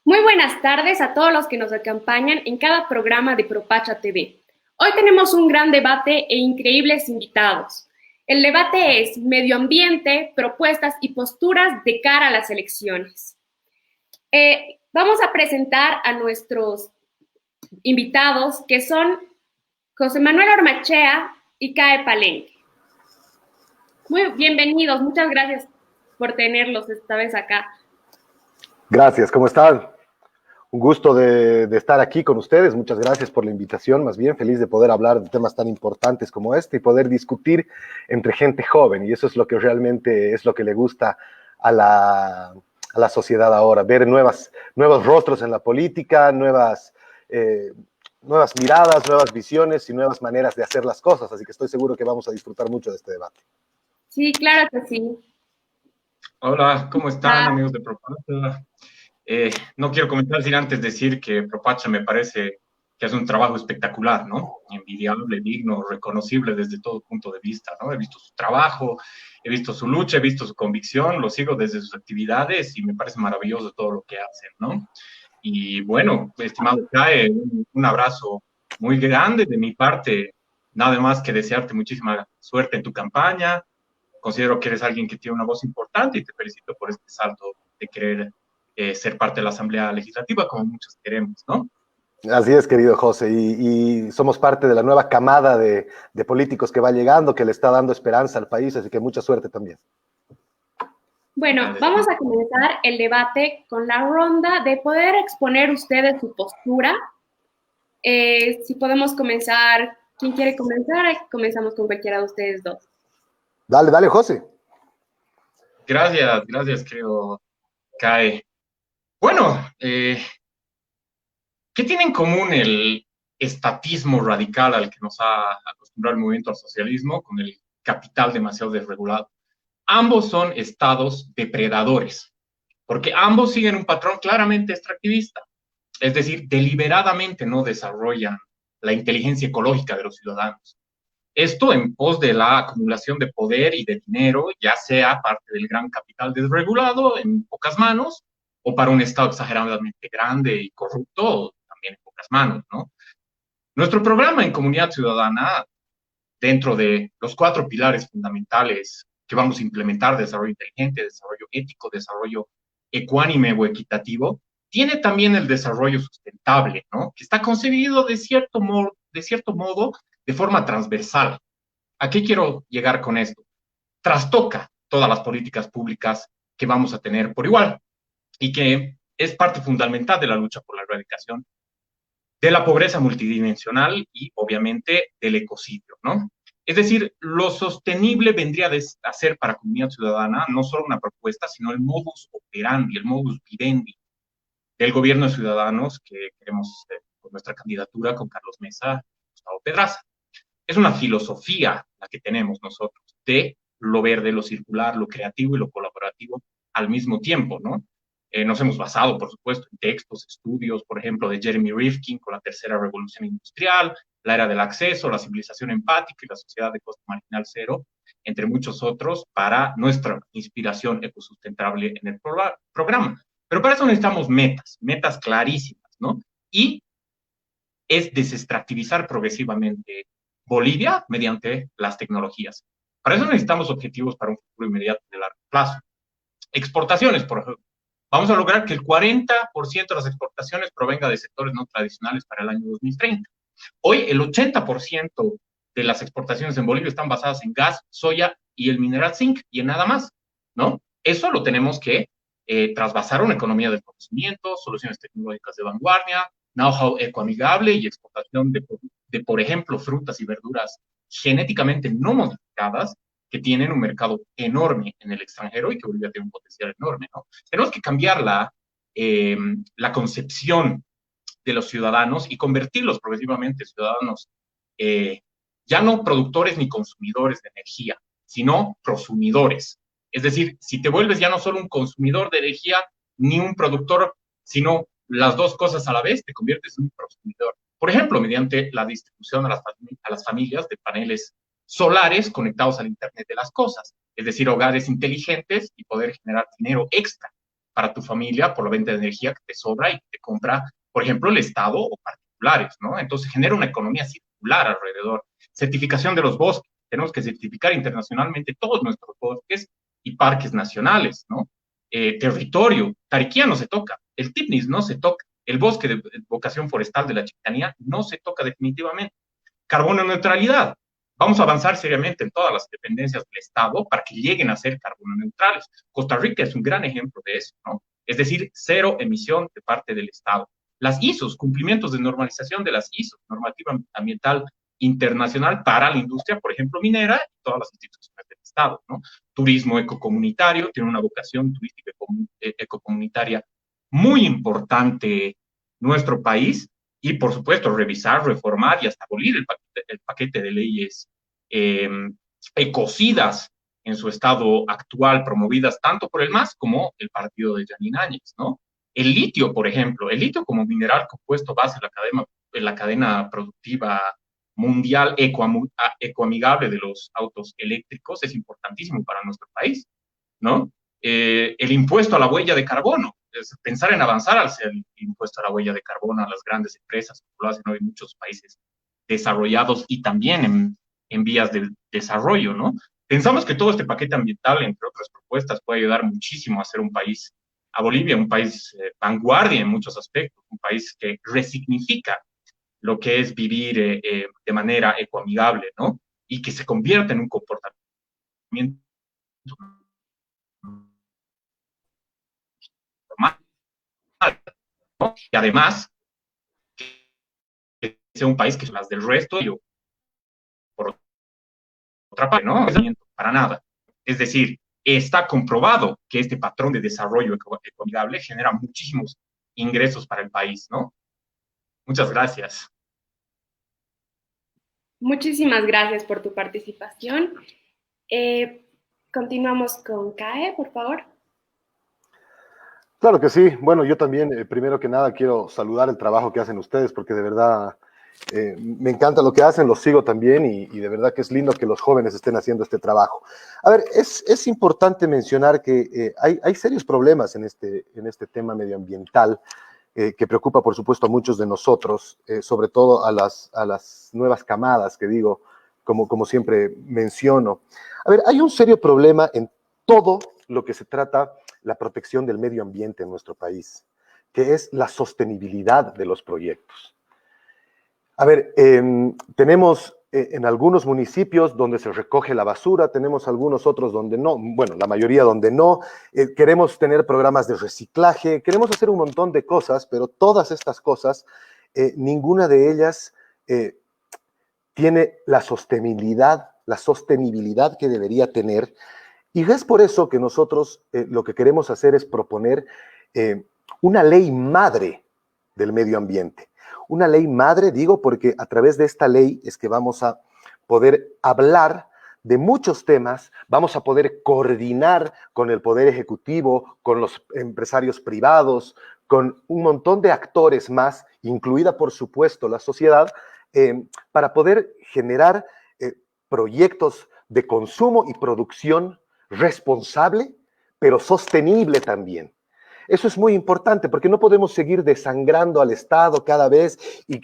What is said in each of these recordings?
Muy buenas tardes a todos los que nos acompañan en cada programa de Propacha TV. Hoy tenemos un gran debate e increíbles invitados. El debate es medio ambiente, propuestas y posturas de cara a las elecciones. Vamos a presentar a nuestros invitados, que son José Manuel Ormachea y Cae Palenque. Muy bienvenidos, muchas gracias por tenerlos esta vez acá. Gracias, ¿cómo están? Un gusto de estar aquí con ustedes. Muchas gracias por la invitación. Más bien feliz de poder hablar de temas tan importantes como este y poder discutir entre gente joven. Y eso es lo que realmente es lo que le gusta a la sociedad ahora. Ver nuevos rostros en la política, nuevas miradas, nuevas visiones y nuevas maneras de hacer las cosas. Así que estoy seguro que vamos a disfrutar mucho de este debate. Sí, claro que sí. Hola, ¿cómo están, amigos de Propacha? No quiero comenzar sin antes decir que Propacha me parece que hace un trabajo espectacular, ¿no? Envidiable, digno, reconocible desde todo punto de vista, ¿no? He visto su trabajo, he visto su lucha, he visto su convicción, lo sigo desde sus actividades y me parece maravilloso todo lo que hacen, ¿no? Y bueno, estimado Cae, un abrazo muy grande de mi parte, nada más que desearte muchísima suerte en tu campaña. Considero que eres alguien que tiene una voz importante y te felicito por este salto de querer ser parte de la Asamblea Legislativa, como muchos queremos, ¿no? Así es, querido José, y somos parte de la nueva camada de políticos que va llegando, que le está dando esperanza al país, así que mucha suerte también. Bueno, vamos a comenzar el debate con la ronda de poder exponer ustedes su postura. Si podemos comenzar, ¿quién quiere comenzar? Comenzamos con cualquiera de ustedes dos. Dale, José. Gracias, creo, Cae. Bueno, ¿qué tiene en común el estatismo radical al que nos ha acostumbrado el movimiento al socialismo con el capital demasiado desregulado? Ambos son estados depredadores, porque ambos siguen un patrón claramente extractivista, es decir, deliberadamente no desarrollan la inteligencia ecológica de los ciudadanos. Esto en pos de la acumulación de poder y de dinero, ya sea parte del gran capital desregulado en pocas manos, o para un Estado exageradamente grande y corrupto, también en pocas manos, ¿no? Nuestro programa en Comunidad Ciudadana, dentro de los 4 pilares fundamentales que vamos a implementar: desarrollo inteligente, desarrollo ético, desarrollo ecuánime o equitativo, tiene también el desarrollo sustentable, ¿no? Que está concebido de cierto modo, de forma transversal. ¿A qué quiero llegar con esto? Trastoca todas las políticas públicas que vamos a tener por igual y que es parte fundamental de la lucha por la erradicación de la pobreza multidimensional y, obviamente, del ecocidio, ¿no? Es decir, lo sostenible vendría a ser para Comunidad Ciudadana no solo una propuesta, sino el modus operandi, el modus vivendi del gobierno de ciudadanos que queremos con nuestra candidatura con Carlos Mesa y Gustavo Pedraza. Es una filosofía la que tenemos nosotros de lo verde, lo circular, lo creativo y lo colaborativo al mismo tiempo, ¿no? Nos hemos basado, por supuesto, en textos, estudios, por ejemplo, de Jeremy Rifkin con la tercera revolución industrial, la era del acceso, la civilización empática y la sociedad de costo marginal cero, entre muchos otros, para nuestra inspiración ecosustentable en el programa. Pero para eso necesitamos metas clarísimas, ¿no? Y es desextractivizar progresivamente Bolivia mediante las tecnologías. Para eso necesitamos objetivos para un futuro inmediato de largo plazo. Exportaciones, por ejemplo. Vamos a lograr que el 40% de las exportaciones provenga de sectores no tradicionales para el año 2030. Hoy el 80% de las exportaciones en Bolivia están basadas en gas, soya y el mineral zinc y en nada más, ¿no? Eso lo tenemos que trasvasar a una economía del conocimiento, soluciones tecnológicas de vanguardia, know-how ecoamigable y exportación de productos de, por ejemplo, frutas y verduras genéticamente no modificadas, que tienen un mercado enorme en el extranjero y que Bolivia tiene un potencial enorme, ¿no? Tenemos que cambiar la concepción de los ciudadanos y convertirlos progresivamente en ciudadanos ya no productores ni consumidores de energía, sino prosumidores. Es decir, si te vuelves ya no solo un consumidor de energía ni un productor, sino las dos cosas a la vez, te conviertes en un prosumidor. Por ejemplo, mediante la distribución a las familias de paneles solares conectados al Internet de las cosas, es decir, hogares inteligentes y poder generar dinero extra para tu familia por la venta de energía que te sobra y que te compra, por ejemplo, el Estado o particulares, ¿no? Entonces genera una economía circular alrededor. Certificación de los bosques. Tenemos que certificar internacionalmente todos nuestros bosques y parques nacionales, ¿no? Territorio. Tariquía no se toca. El Tipnis no se toca. El bosque de vocación forestal de la Chiquitanía no se toca definitivamente. Carbono neutralidad. Vamos a avanzar seriamente en todas las dependencias del Estado para que lleguen a ser carbono neutrales. Costa Rica es un gran ejemplo de eso, ¿no? Es decir, cero emisión de parte del Estado. Las ISOs, cumplimientos de normalización de las ISOs, normativa ambiental internacional para la industria, por ejemplo, minera y todas las instituciones del Estado, ¿no? Turismo ecocomunitario, tiene una vocación turística ecocomunitaria muy importante nuestro país, y por supuesto revisar, reformar y hasta abolir el paquete de leyes ecocidas en su estado actual, promovidas tanto por el MAS como el partido de Janine Áñez, ¿no? El litio, por ejemplo, el litio como mineral compuesto base de la cadena productiva mundial ecoamigable de los autos eléctricos es importantísimo para nuestro país, ¿no? El impuesto a la huella de carbono, es pensar en avanzar hacia el impuesto a la huella de carbono a las grandes empresas, como lo hacen hoy muchos países desarrollados y también en vías de desarrollo, ¿no? Pensamos que todo este paquete ambiental, entre otras propuestas, puede ayudar muchísimo a ser un país, a Bolivia, un país vanguardia en muchos aspectos, un país que resignifica lo que es vivir de manera ecoamigable, ¿no? Y que se convierta en un comportamiento normal, ¿no? Y además, que sea un país que son las del resto, y por otra parte, ¿no? Para nada. Es decir, está comprobado que este patrón de desarrollo ecoamigable genera muchísimos ingresos para el país, ¿no? Muchas gracias. Muchísimas gracias por tu participación. Continuamos con CAE, por favor. Claro que sí. Bueno, yo también, primero que nada, quiero saludar el trabajo que hacen ustedes, porque de verdad me encanta lo que hacen, los sigo también, y de verdad que es lindo que los jóvenes estén haciendo este trabajo. A ver, es importante mencionar que hay serios problemas en este tema medioambiental, que preocupa, por supuesto, a muchos de nosotros, sobre todo a las nuevas camadas, que digo, como siempre menciono. A ver, hay un serio problema en todo lo que se trata la protección del medio ambiente en nuestro país, que es la sostenibilidad de los proyectos. A ver, tenemos en algunos municipios donde se recoge la basura, tenemos algunos otros donde no, bueno, la mayoría donde no, queremos tener programas de reciclaje, queremos hacer un montón de cosas, pero todas estas cosas, ninguna de ellas tiene la sostenibilidad que debería tener. Y es por eso que nosotros lo que queremos hacer es proponer una ley madre del medio ambiente. Una ley madre, digo, porque a través de esta ley es que vamos a poder hablar de muchos temas, vamos a poder coordinar con el Poder Ejecutivo, con los empresarios privados, con un montón de actores más, incluida, por supuesto, la sociedad, para poder generar proyectos de consumo y producción responsable, pero sostenible también. Eso es muy importante porque no podemos seguir desangrando al Estado cada vez y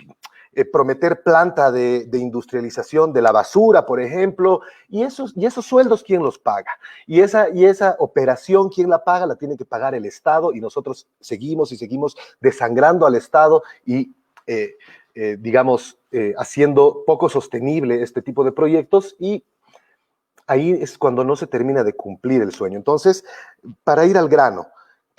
prometer planta de industrialización de la basura, por ejemplo, y esos sueldos, ¿quién los paga? Y esa operación, ¿quién la paga? La tiene que pagar el Estado, y nosotros seguimos desangrando al Estado y, digamos, haciendo poco sostenible este tipo de proyectos, y ahí es cuando no se termina de cumplir el sueño. Entonces, para ir al grano,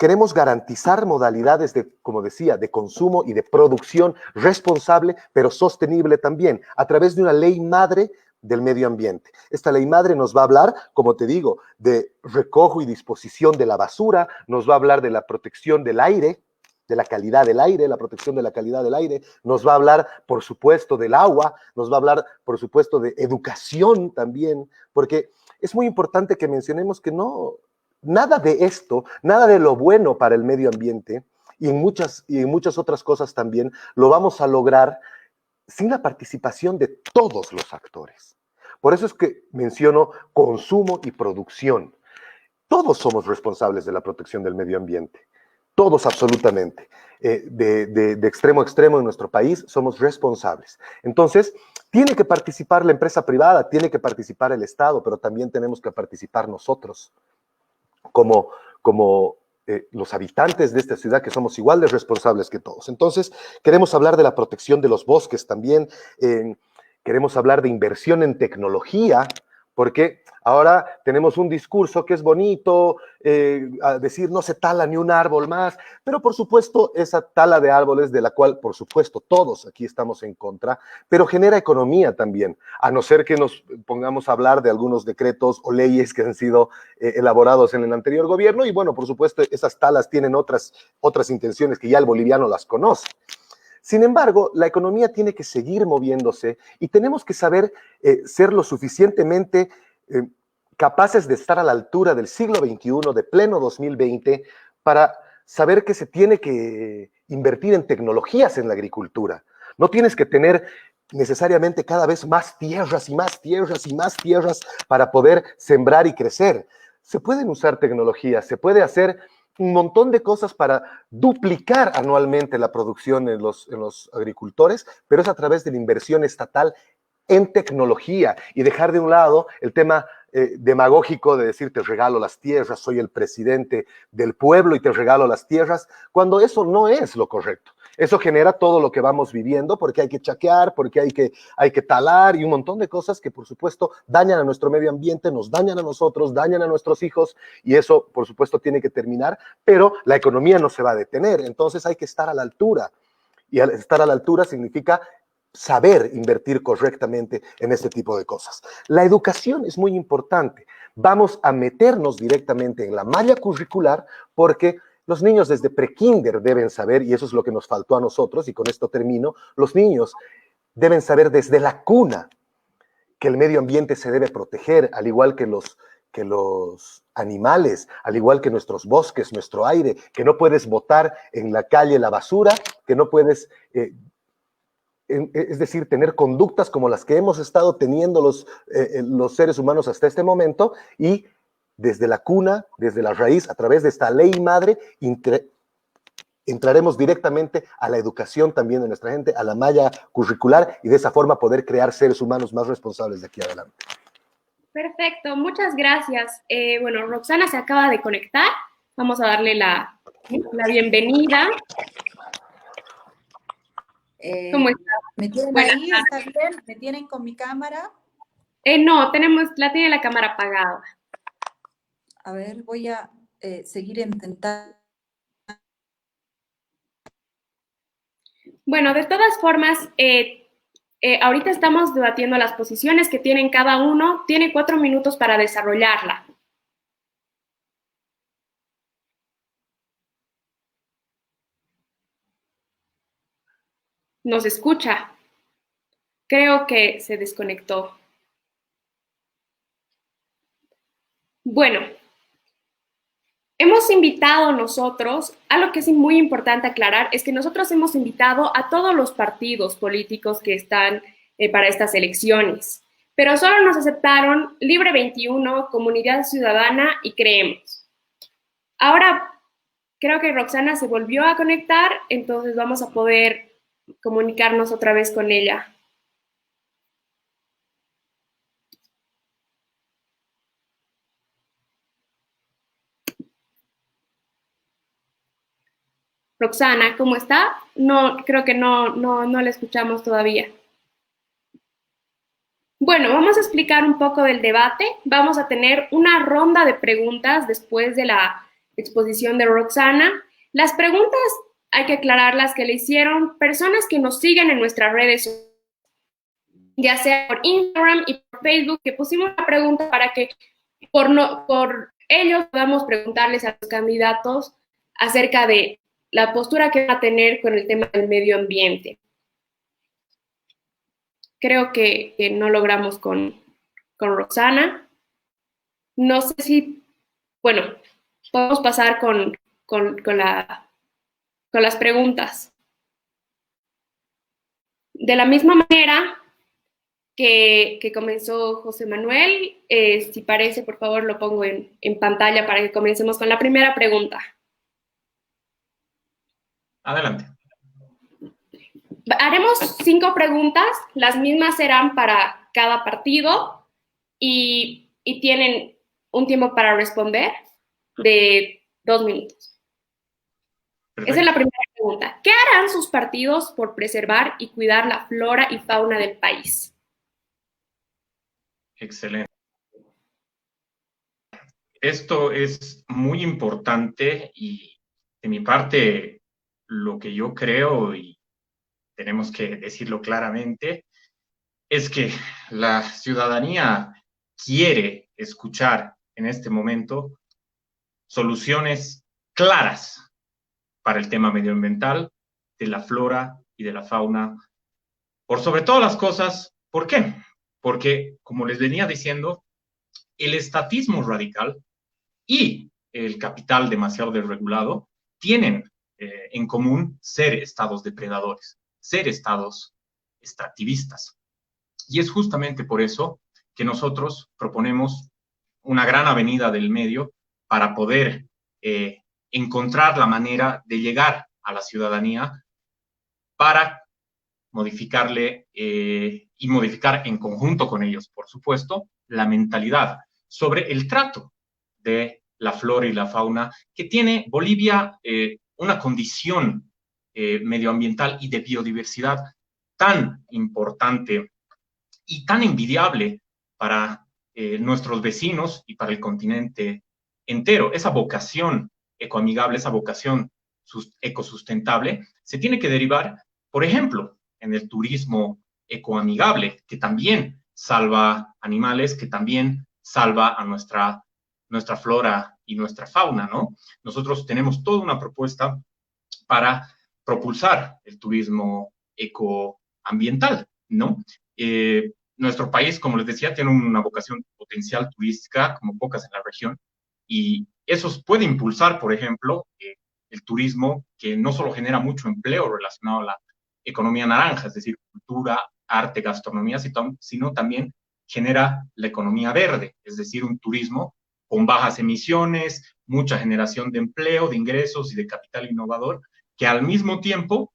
queremos garantizar modalidades de, como decía, de consumo y de producción responsable, pero sostenible también, a través de una ley madre del medio ambiente. Esta ley madre nos va a hablar, como te digo, de recojo y disposición de la basura, nos va a hablar de la protección del aire, de la calidad del aire, la protección de la calidad del aire, nos va a hablar, por supuesto, del agua, nos va a hablar, por supuesto, de educación también, porque es muy importante que mencionemos que no, nada de esto, nada de lo bueno para el medio ambiente y en muchas otras cosas también, lo vamos a lograr sin la participación de todos los actores. Por eso es que menciono consumo y producción. Todos somos responsables de la protección del medio ambiente. Todos absolutamente. De extremo a extremo en nuestro país somos responsables. Entonces, tiene que participar la empresa privada, tiene que participar el Estado, pero también tenemos que participar nosotros como los habitantes de esta ciudad, que somos igual de responsables que todos. Entonces, queremos hablar de la protección de los bosques también, queremos hablar de inversión en tecnología, porque ahora tenemos un discurso que es bonito, a decir no se tala ni un árbol más, pero por supuesto esa tala de árboles de la cual por supuesto todos aquí estamos en contra, pero genera economía también, a no ser que nos pongamos a hablar de algunos decretos o leyes que han sido elaborados en el anterior gobierno y bueno, por supuesto esas talas tienen otras intenciones que ya el boliviano las conoce. Sin embargo, la economía tiene que seguir moviéndose y tenemos que saber ser lo suficientemente capaces de estar a la altura del siglo XXI, de pleno 2020, para saber que se tiene que invertir en tecnologías en la agricultura. No tienes que tener necesariamente cada vez más tierras y más tierras y más tierras para poder sembrar y crecer. Se pueden usar tecnologías, se puede hacer un montón de cosas para duplicar anualmente la producción en los agricultores, pero es a través de la inversión estatal en tecnología y dejar de un lado el tema demagógico de decir te regalo las tierras, soy el presidente del pueblo y te regalo las tierras, cuando eso no es lo correcto. Eso genera todo lo que vamos viviendo porque hay que chaquear, porque hay que talar y un montón de cosas que por supuesto dañan a nuestro medio ambiente, nos dañan a nosotros, dañan a nuestros hijos y eso por supuesto tiene que terminar, pero la economía no se va a detener, entonces hay que estar a la altura y al estar a la altura significa saber invertir correctamente en este tipo de cosas. La educación es muy importante. Vamos a meternos directamente en la malla curricular porque los niños desde prekinder deben saber, y eso es lo que nos faltó a nosotros, y con esto termino, los niños deben saber desde la cuna que el medio ambiente se debe proteger, al igual que los animales, al igual que nuestros bosques, nuestro aire, que no puedes botar en la calle la basura, que no puedes es decir, tener conductas como las que hemos estado teniendo los seres humanos hasta este momento y desde la cuna, desde la raíz, a través de esta ley madre, entraremos directamente a la educación también de nuestra gente, a la malla curricular y de esa forma poder crear seres humanos más responsables de aquí adelante. Perfecto, muchas gracias. Bueno, Roxana se acaba de conectar. Vamos a darle la bienvenida. ¿Cómo está? ¿Me tienen ahí? ¿Está bien? ¿Me tienen con mi cámara? No, tiene la cámara apagada. A ver, voy a seguir intentando. Bueno, de todas formas, ahorita estamos debatiendo las posiciones que tienen cada uno. Tiene 4 minutos para desarrollarla. ¿Nos escucha? Creo que se desconectó. Bueno, hemos invitado nosotros, algo que es muy importante aclarar, es que nosotros hemos invitado a todos los partidos políticos que están para estas elecciones, pero solo nos aceptaron Libre 21, Comunidad Ciudadana y Creemos. Ahora, creo que Roxana se volvió a conectar, entonces vamos a poder comunicarnos otra vez con ella. Roxana, ¿cómo está? No, creo que no la escuchamos todavía. Bueno, vamos a explicar un poco del debate. Vamos a tener una ronda de preguntas después de la exposición de Roxana. Las preguntas hay que aclararlas que le hicieron personas que nos siguen en nuestras redes sociales, ya sea por Instagram y por Facebook, que pusimos la pregunta para que por ellos podamos preguntarles a los candidatos acerca de la postura que van a tener con el tema del medio ambiente. Creo que no logramos con Roxana. No sé si, bueno, podemos pasar con las preguntas. De la misma manera que comenzó José Manuel, si parece, por favor, lo pongo en pantalla para que comencemos con la primera pregunta. Adelante. Haremos 5 preguntas, las mismas serán para cada partido y tienen un tiempo para responder de 2 minutos. Perfecto. Esa es la primera pregunta. ¿Qué harán sus partidos por preservar y cuidar la flora y fauna del país? Excelente. Esto es muy importante y de mi parte, lo que yo creo, y tenemos que decirlo claramente, es que la ciudadanía quiere escuchar en este momento soluciones claras para el tema medioambiental, de la flora y de la fauna. Por sobre todas las cosas, ¿por qué? Porque, como les venía diciendo, el estatismo radical y el capital demasiado desregulado tienen en común ser estados depredadores, ser estados extractivistas. Y es justamente por eso que nosotros proponemos una gran avenida del medio para poder encontrar la manera de llegar a la ciudadanía para modificarle y modificar en conjunto con ellos, por supuesto, la mentalidad sobre el trato de la flora y la fauna que tiene Bolivia, una condición medioambiental y de biodiversidad tan importante y tan envidiable para nuestros vecinos y para el continente entero. Esa vocación ecoamigable, esa vocación ecosustentable, se tiene que derivar, por ejemplo, en el turismo ecoamigable, que también salva animales, que también salva a nuestra flora y nuestra fauna, ¿no? Nosotros tenemos toda una propuesta para propulsar el turismo ecoambiental, ¿no? Nuestro país, como les decía, tiene una vocación potencial turística como pocas en la región y eso puede impulsar, por ejemplo, el turismo que no solo genera mucho empleo relacionado a la economía naranja, es decir, cultura, arte, gastronomía, sino también genera la economía verde, es decir, un turismo con bajas emisiones, mucha generación de empleo, de ingresos y de capital innovador, que al mismo tiempo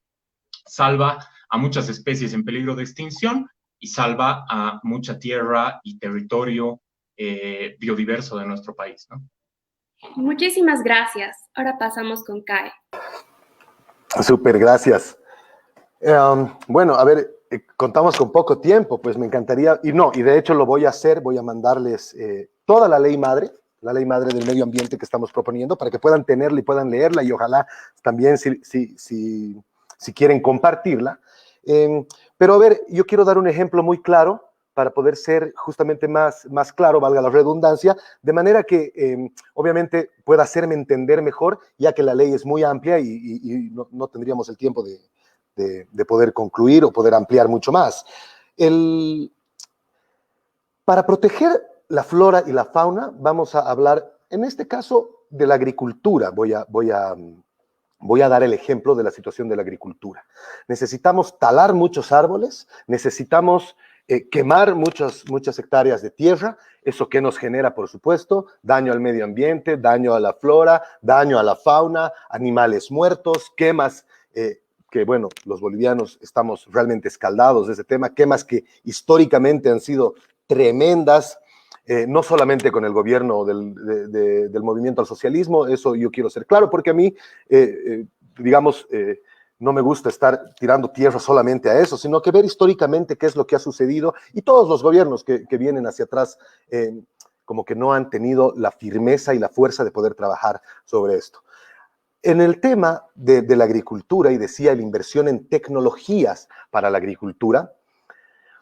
salva a muchas especies en peligro de extinción y salva a mucha tierra y territorio biodiverso de nuestro país, ¿no? Muchísimas gracias. Ahora pasamos con Kai. Súper, gracias. Bueno, a ver, contamos con poco tiempo, pues me encantaría, y de hecho lo voy a hacer, voy a mandarles toda la ley madre del medio ambiente que estamos proponiendo para que puedan tenerla y puedan leerla y ojalá también si quieren compartirla. Pero a ver, yo quiero dar un ejemplo muy claro para poder ser justamente más claro, valga la redundancia, de manera que obviamente pueda hacerme entender mejor, ya que la ley es muy amplia y no tendríamos el tiempo de poder concluir o poder ampliar mucho más. Para proteger la flora y la fauna, vamos a hablar, en este caso, de la agricultura. Voy a dar el ejemplo de la situación de la agricultura. Necesitamos talar muchos árboles, necesitamos quemar muchas hectáreas de tierra, eso que nos genera, por supuesto, daño al medio ambiente, daño a la flora, daño a la fauna, animales muertos, quemas que, bueno, los bolivianos estamos realmente escaldados de ese tema, quemas que históricamente han sido tremendas, no solamente con el gobierno del movimiento al socialismo, eso yo quiero ser claro, porque a mí, no me gusta estar tirando tierra solamente a eso, sino que ver históricamente qué es lo que ha sucedido y todos los gobiernos que vienen hacia atrás como que no han tenido la firmeza y la fuerza de poder trabajar sobre esto. En el tema de la agricultura, y decía la inversión en tecnologías para la agricultura,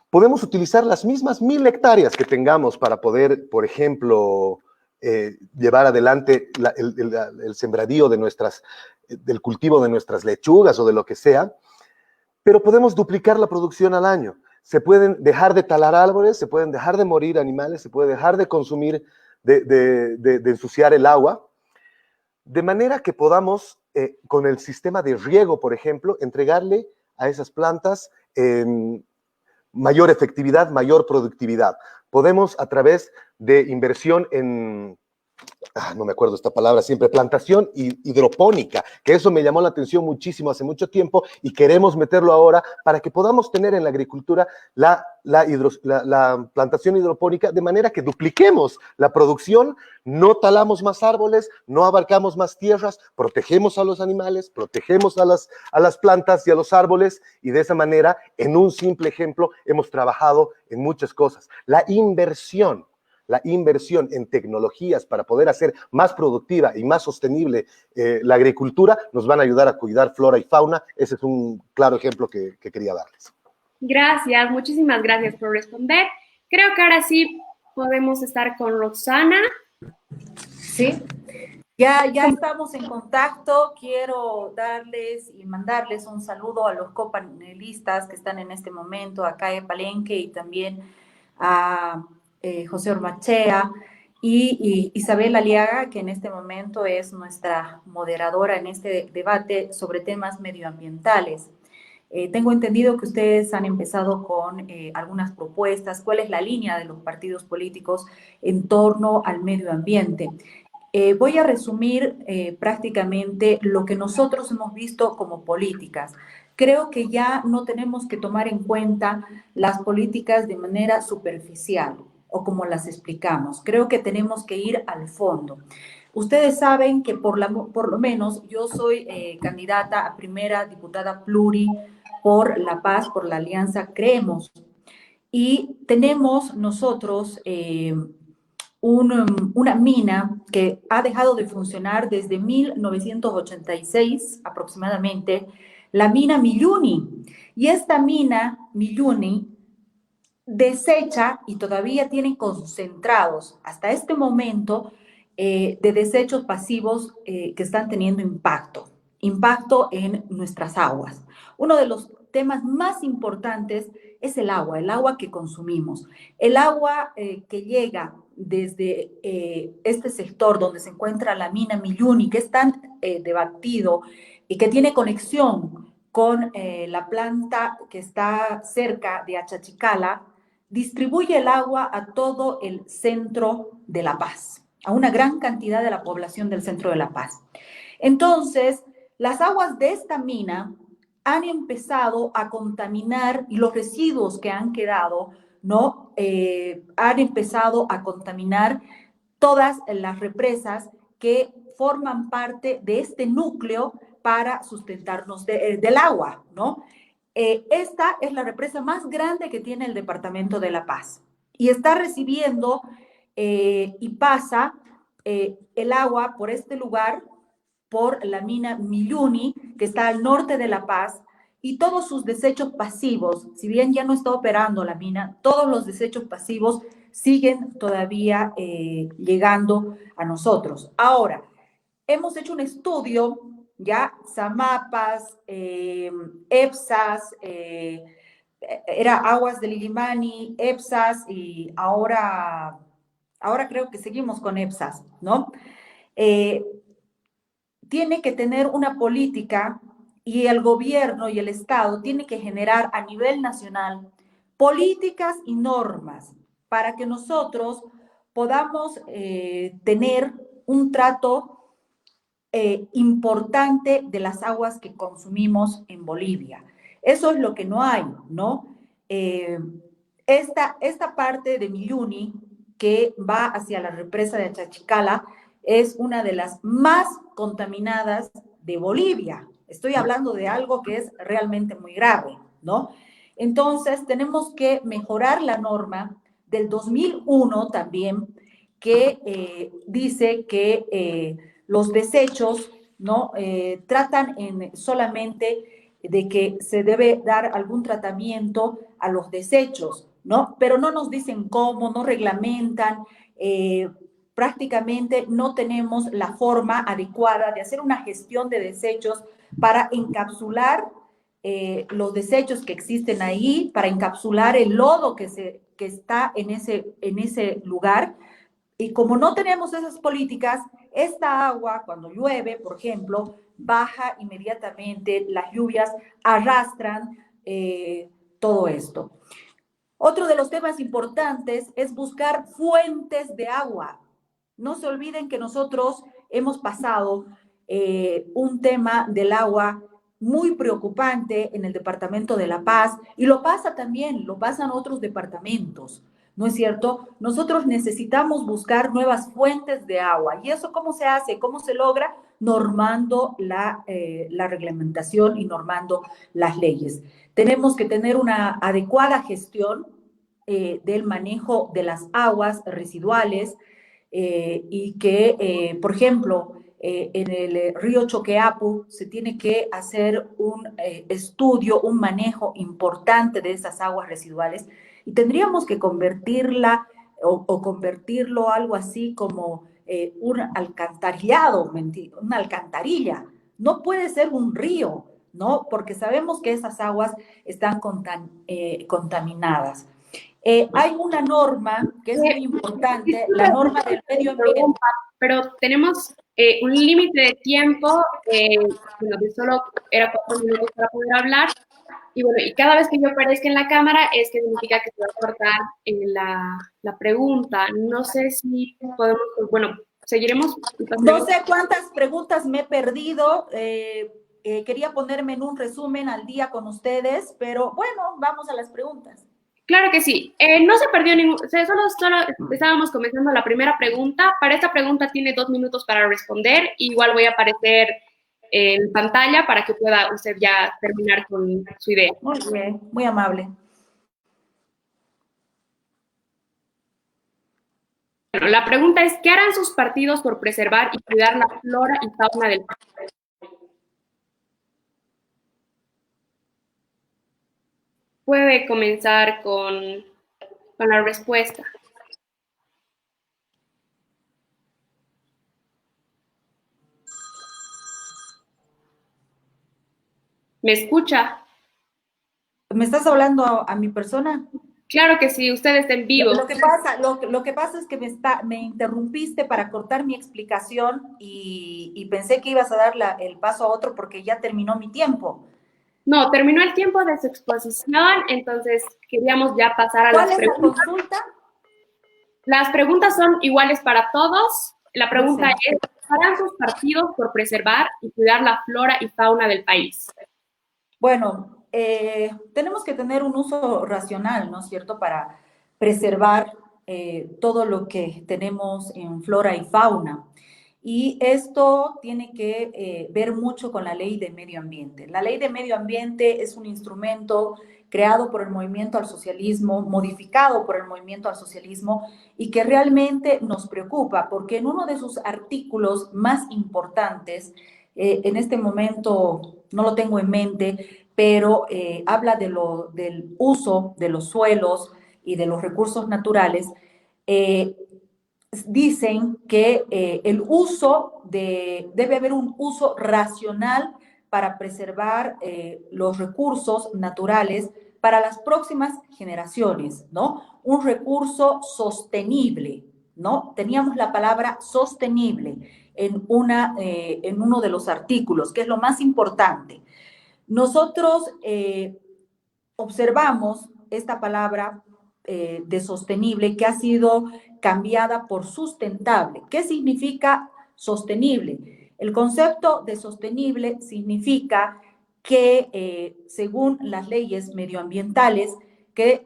podemos utilizar las mismas 1000 hectáreas que tengamos para poder, por ejemplo, llevar adelante el sembradío del cultivo de nuestras lechugas o de lo que sea, pero podemos duplicar la producción al año. Se pueden dejar de talar árboles, se pueden dejar de morir animales, se puede dejar de consumir, de ensuciar el agua, de manera que podamos, con el sistema de riego, por ejemplo, entregarle a esas plantas mayor efectividad, mayor productividad. Podemos, a través de inversión en, no me acuerdo esta palabra siempre, plantación hidropónica, que eso me llamó la atención muchísimo hace mucho tiempo y queremos meterlo ahora para que podamos tener en la agricultura la plantación hidropónica, de manera que dupliquemos la producción, no talamos más árboles, no abarcamos más tierras, protegemos a los animales, protegemos a las plantas y a los árboles, y de esa manera, en un simple ejemplo, hemos trabajado en muchas cosas. La inversión en tecnologías para poder hacer más productiva y más sostenible la agricultura nos van a ayudar a cuidar flora y fauna. Ese es un claro ejemplo que quería darles. Gracias, muchísimas gracias por responder. Creo que ahora sí podemos estar con Roxana. Sí, ya estamos en contacto. Quiero darles y mandarles un saludo a los copanelistas que están en este momento acá en Palenque, y también a José Ormachea y Isabel Aliaga, que en este momento es nuestra moderadora en este debate sobre temas medioambientales. Tengo entendido que ustedes han empezado con algunas propuestas. ¿Cuál es la línea de los partidos políticos en torno al medio ambiente? Voy a resumir prácticamente lo que nosotros hemos visto como políticas. Creo que ya no tenemos que tomar en cuenta las políticas de manera superficial o como las explicamos. Creo que tenemos que ir al fondo. Ustedes saben que por lo menos yo soy candidata a primera diputada pluri por La Paz, por la Alianza Creemos. Y tenemos nosotros una mina que ha dejado de funcionar desde 1986 aproximadamente, la mina Milluni. Y esta mina Milluni desecha, y todavía tienen concentrados hasta este momento de desechos pasivos que están teniendo impacto en nuestras aguas. Uno de los temas más importantes es el agua que consumimos. El agua que llega desde este sector donde se encuentra la mina Milluni, que es tan debatido y que tiene conexión con la planta que está cerca de Achachicala, distribuye el agua a todo el centro de La Paz, a una gran cantidad de la población del centro de La Paz. Entonces, las aguas de esta mina han empezado a contaminar, y los residuos que han quedado, ¿no? Han empezado a contaminar todas las represas que forman parte de este núcleo para sustentarnos del agua, ¿no? Esta es la represa más grande que tiene el departamento de La Paz, y está recibiendo y pasa el agua por este lugar, por la mina Milluni, que está al norte de La Paz, y todos sus desechos pasivos, si bien ya no está operando la mina, todos los desechos pasivos siguen todavía llegando a nosotros. Ahora, hemos hecho un estudio, ya, Samapas, EPSAS, era Aguas del Illimani, EPSAS, y ahora creo que seguimos con EPSAS, ¿no? Tiene que tener una política, y el gobierno y el Estado tiene que generar a nivel nacional políticas y normas para que nosotros podamos tener un trato importante de las aguas que consumimos en Bolivia. Eso es lo que no hay, ¿no? Esta parte de Milluni que va hacia la represa de Achachicala es una de las más contaminadas de Bolivia. Estoy hablando de algo que es realmente muy grave, ¿no? Entonces, tenemos que mejorar la norma del 2001 también, que dice que los desechos, ¿no? Tratan solamente de que se debe dar algún tratamiento a los desechos, ¿no? Pero no nos dicen cómo, no reglamentan, prácticamente no tenemos la forma adecuada de hacer una gestión de desechos para encapsular los desechos que existen ahí, para encapsular el lodo que está en ese lugar. Y como no tenemos esas políticas, esta agua, cuando llueve, por ejemplo, baja inmediatamente, las lluvias arrastran todo esto. Otro de los temas importantes es buscar fuentes de agua. No se olviden que nosotros hemos pasado un tema del agua muy preocupante en el departamento de La Paz y lo pasan otros departamentos, ¿no es cierto? Nosotros necesitamos buscar nuevas fuentes de agua. ¿Y eso cómo se hace? ¿Cómo se logra? Normando la reglamentación y normando las leyes. Tenemos que tener una adecuada gestión del manejo de las aguas residuales y que, por ejemplo, en el río Choqueapu se tiene que hacer un estudio, un manejo importante de esas aguas residuales y tendríamos que convertirla o convertirlo algo así como un alcantarillado, una alcantarilla. No puede ser un río, ¿no? Porque sabemos que esas aguas están contaminadas. Hay una norma que es muy importante, la norma del medio ambiente. Pero tenemos un límite de tiempo, bueno, que solo era 4 minutos para poder hablar. Y bueno, y cada vez que yo aparezca en la cámara es que significa que se va a cortar la pregunta. No sé si podemos, bueno, seguiremos. No sé cuántas preguntas me he perdido. Quería ponerme en un resumen al día con ustedes, pero bueno, vamos a las preguntas. Claro que sí. No se perdió ningún, o sea, solo estábamos comenzando la primera pregunta. Para esta pregunta tiene 2 minutos para responder. Igual voy a aparecer en pantalla para que pueda usted ya terminar con su idea. Muy bien, muy amable. Bueno, la pregunta es, ¿qué harán sus partidos por preservar y cuidar la flora y fauna del país? Puede comenzar con la respuesta. ¿Me escucha? ¿Me estás hablando a mi persona? Claro que sí, usted está en vivo. Lo que pasa es que me interrumpiste para cortar mi explicación y pensé que ibas a dar el paso a otro porque ya terminó mi tiempo. No, terminó el tiempo de su exposición, entonces queríamos ya pasar a las preguntas. ¿Cuál es la consulta? Las preguntas son iguales para todos. La pregunta es, ¿qué harán sus partidos por preservar y cuidar la flora y fauna del país? Bueno, tenemos que tener un uso racional, ¿no es cierto?, para preservar todo lo que tenemos en flora y fauna. Y esto tiene que ver mucho con la ley de medio ambiente. La ley de medio ambiente es un instrumento creado por el movimiento al socialismo, modificado por el movimiento al socialismo y que realmente nos preocupa porque en uno de sus artículos más importantes, en este momento no lo tengo en mente, pero habla del uso de los suelos y de los recursos naturales, dicen que debe haber un uso racional para preservar los recursos naturales para las próximas generaciones, ¿no? Un recurso sostenible, ¿no? Teníamos la palabra sostenible en uno de los artículos, que es lo más importante. Nosotros observamos esta palabra de sostenible que ha sido cambiada por sustentable. ¿Qué significa sostenible? El concepto de sostenible significa que según las leyes medioambientales, que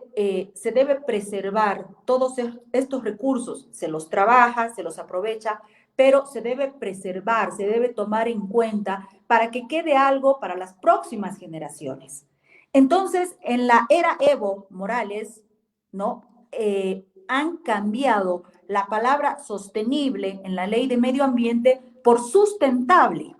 se debe preservar todos estos recursos, se los trabaja, se los aprovecha, pero se debe preservar, se debe tomar en cuenta para que quede algo para las próximas generaciones. Entonces, en la era Evo Morales, ¿no? Han cambiado la palabra sostenible en la ley de medio ambiente por sustentable.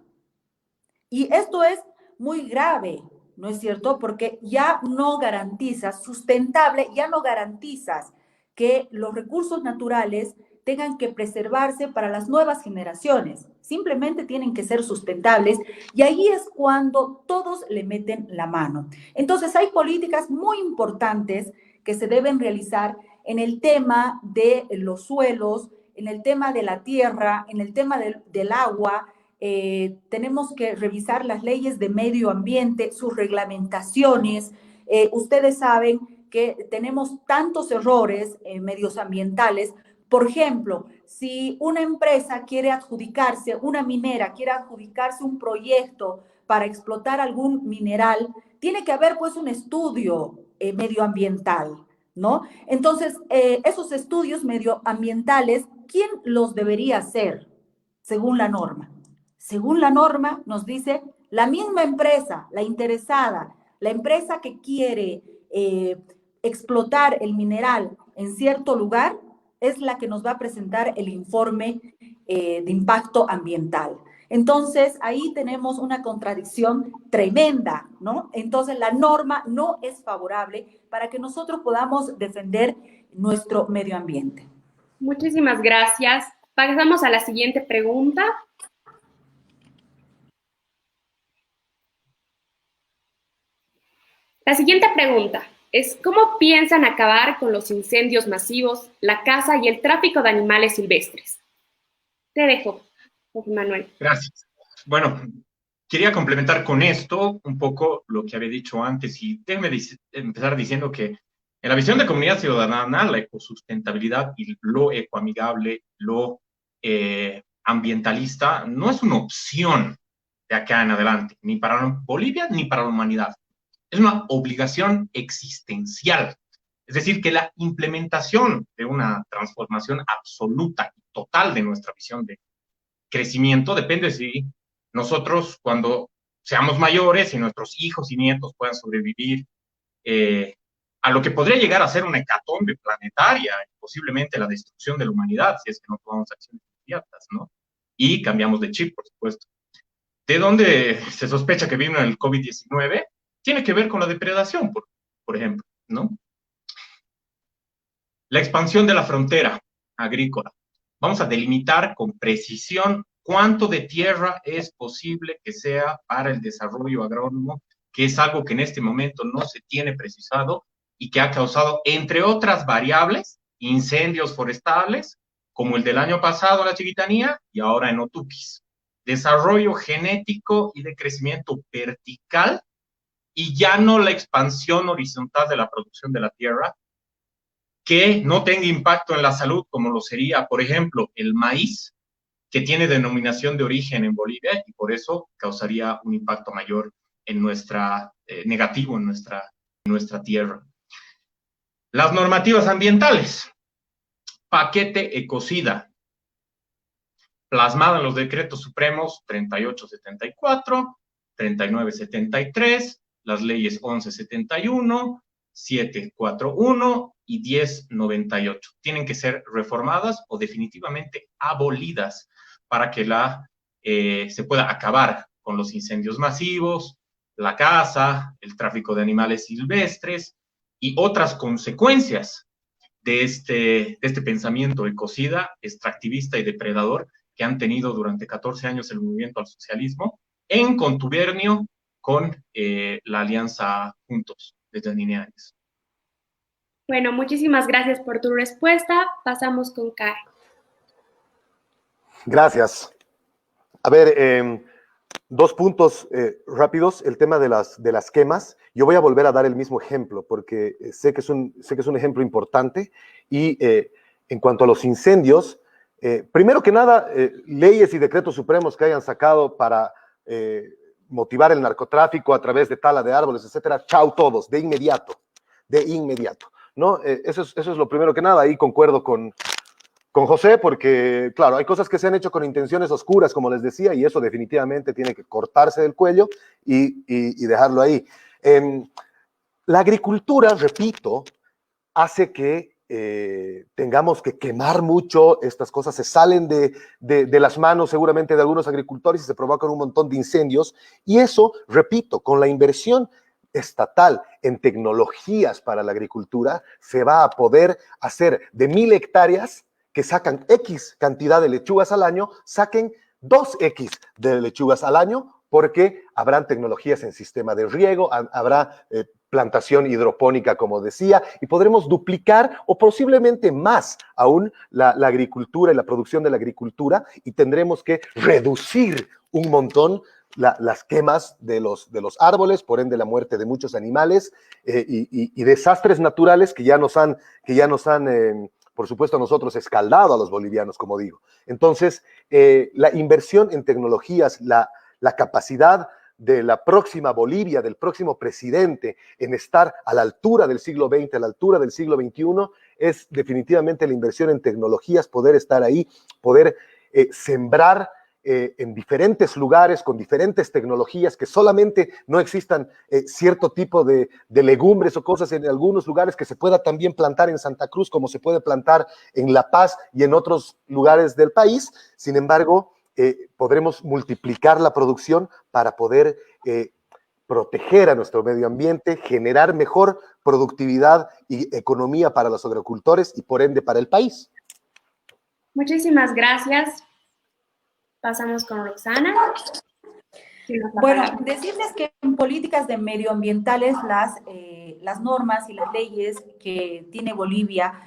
Y esto es muy grave, ¿no es cierto? Porque ya no garantizas, sustentable, ya no garantizas que los recursos naturales tengan que preservarse para las nuevas generaciones. Simplemente tienen que ser sustentables y ahí es cuando todos le meten la mano. Entonces hay políticas muy importantes que se deben realizar en el tema de los suelos, en el tema de la tierra, en el tema del agua. Tenemos que revisar las leyes de medio ambiente, sus reglamentaciones. Ustedes saben que tenemos tantos errores medioambientales. Por ejemplo, si una empresa quiere adjudicarse, una minera quiere adjudicarse un proyecto para explotar algún mineral, tiene que haber pues un estudio medioambiental, ¿no? Entonces, esos estudios medioambientales, ¿quién los debería hacer según la norma? Según la norma nos dice la misma empresa, la interesada, la empresa que quiere explotar el mineral en cierto lugar, es la que nos va a presentar el informe de impacto ambiental. Entonces, ahí tenemos una contradicción tremenda, ¿no? Entonces, la norma no es favorable para que nosotros podamos defender nuestro medio ambiente. Muchísimas gracias. Pasamos a la siguiente pregunta. La siguiente pregunta es: ¿cómo piensan acabar con los incendios masivos, la caza y el tráfico de animales silvestres? Te dejo, José Manuel. Gracias. Bueno, quería complementar con esto un poco lo que había dicho antes y déjeme empezar diciendo que en la visión de comunidad ciudadana, la ecosustentabilidad y lo ecoamigable, lo ambientalista, no es una opción de acá en adelante, ni para Bolivia ni para la humanidad. Es una obligación existencial. Es decir, que la implementación de una transformación absoluta y total de nuestra visión de crecimiento depende de si nosotros, cuando seamos mayores y nuestros hijos y nietos puedan sobrevivir a lo que podría llegar a ser una hecatombe planetaria, posiblemente la destrucción de la humanidad, si es que no tomamos acciones inmediatas, ¿no? Y cambiamos de chip, por supuesto. ¿De dónde se sospecha que vino el COVID-19? Tiene que ver con la depredación, por ejemplo, ¿no? La expansión de la frontera agrícola. Vamos a delimitar con precisión cuánto de tierra es posible que sea para el desarrollo agrónomo, que es algo que en este momento no se tiene precisado y que ha causado, entre otras variables, incendios forestales, como el del año pasado en la Chiquitanía y ahora en Otuquis. Desarrollo genético y de crecimiento vertical y ya no la expansión horizontal de la producción de la tierra, que no tenga impacto en la salud como lo sería, por ejemplo, el maíz, que tiene denominación de origen en Bolivia y por eso causaría un impacto mayor en negativo en nuestra tierra. Las normativas ambientales. Paquete Ecocida, plasmado en los decretos supremos 3874, 3973, las leyes 1171, 741 y 1098. Tienen que ser reformadas o definitivamente abolidas para que se pueda acabar con los incendios masivos, la caza, el tráfico de animales silvestres y otras consecuencias de este pensamiento ecocida, extractivista y depredador que han tenido durante 14 años el movimiento al socialismo en contubernio con la alianza Juntos de Janine Áñez. Bueno, muchísimas gracias por tu respuesta. Pasamos con Kai. Gracias. A ver, dos puntos rápidos. El tema de las quemas. Yo voy a volver a dar el mismo ejemplo porque sé que es un ejemplo importante. Y en cuanto a los incendios, primero que nada, leyes y decretos supremos que hayan sacado para motivar el narcotráfico a través de tala de árboles, etcétera, chau todos, de inmediato, ¿no? Eso es lo primero que nada. Ahí concuerdo con José, porque, claro, hay cosas que se han hecho con intenciones oscuras, como les decía, y eso definitivamente tiene que cortarse del cuello y dejarlo ahí. La agricultura, repito, hace que tengamos que quemar mucho, estas cosas se salen de las manos seguramente de algunos agricultores y se provocan un montón de incendios. Y eso, repito, con la inversión estatal en tecnologías para la agricultura, se va a poder hacer de 1000 hectáreas que sacan X cantidad de lechugas al año, saquen 2X de lechugas al año, porque habrán tecnologías en sistema de riego, habrá plantación hidropónica, como decía, y podremos duplicar o posiblemente más aún la agricultura y la producción de la agricultura, y tendremos que reducir un montón las quemas de los árboles, por ende la muerte de muchos animales y desastres naturales que ya nos han por supuesto, a nosotros escaldado a los bolivianos, como digo. Entonces, la inversión en tecnologías, la capacidad de la próxima Bolivia, del próximo presidente, en estar a la altura del siglo XX, a la altura del siglo XXI, es definitivamente la inversión en tecnologías, poder estar ahí, poder sembrar en diferentes lugares, con diferentes tecnologías, que solamente no existan cierto tipo de legumbres o cosas en algunos lugares, que se pueda también plantar en Santa Cruz, como se puede plantar en La Paz y en otros lugares del país. Sin embargo, podremos multiplicar la producción para poder proteger a nuestro medio ambiente, generar mejor productividad y economía para los agricultores y por ende para el país. Muchísimas gracias. Pasamos con Roxana. Bueno, decirles que en políticas de medioambientales las normas y las leyes que tiene Bolivia,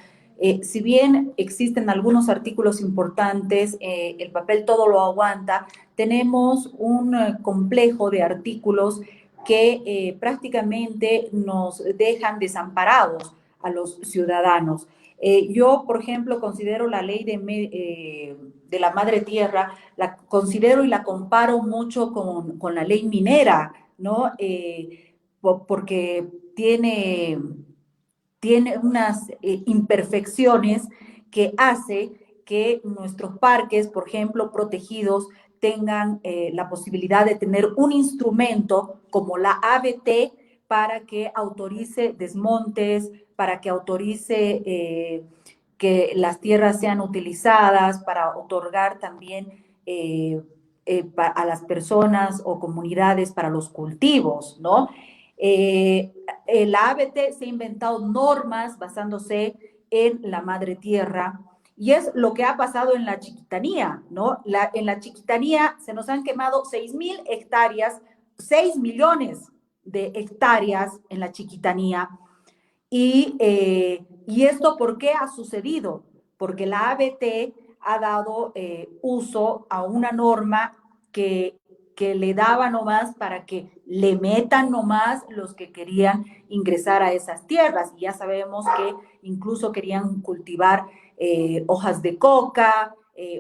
si bien existen algunos artículos importantes, el papel todo lo aguanta, tenemos un complejo de artículos que prácticamente nos dejan desamparados a los ciudadanos. Yo, por ejemplo, considero la ley de la madre tierra, la considero y la comparo mucho con la ley minera, ¿no? Porque tiene unas imperfecciones que hace que nuestros parques, por ejemplo, protegidos, tengan la posibilidad de tener un instrumento como la ABT para que autorice desmontes, para que autorice que las tierras sean utilizadas, para otorgar también a las personas o comunidades para los cultivos, ¿no? La ABT se ha inventado normas basándose en la madre tierra, y es lo que ha pasado en la Chiquitanía, ¿no? En la Chiquitanía se nos han quemado 6,000 hectáreas, 6 millones de hectáreas en la Chiquitanía. Y esto, ¿por qué ha sucedido? Porque la ABT ha dado uso a una norma que le daba nomás para que le metan nomás los que querían ingresar a esas tierras. Y ya sabemos que incluso querían cultivar hojas de coca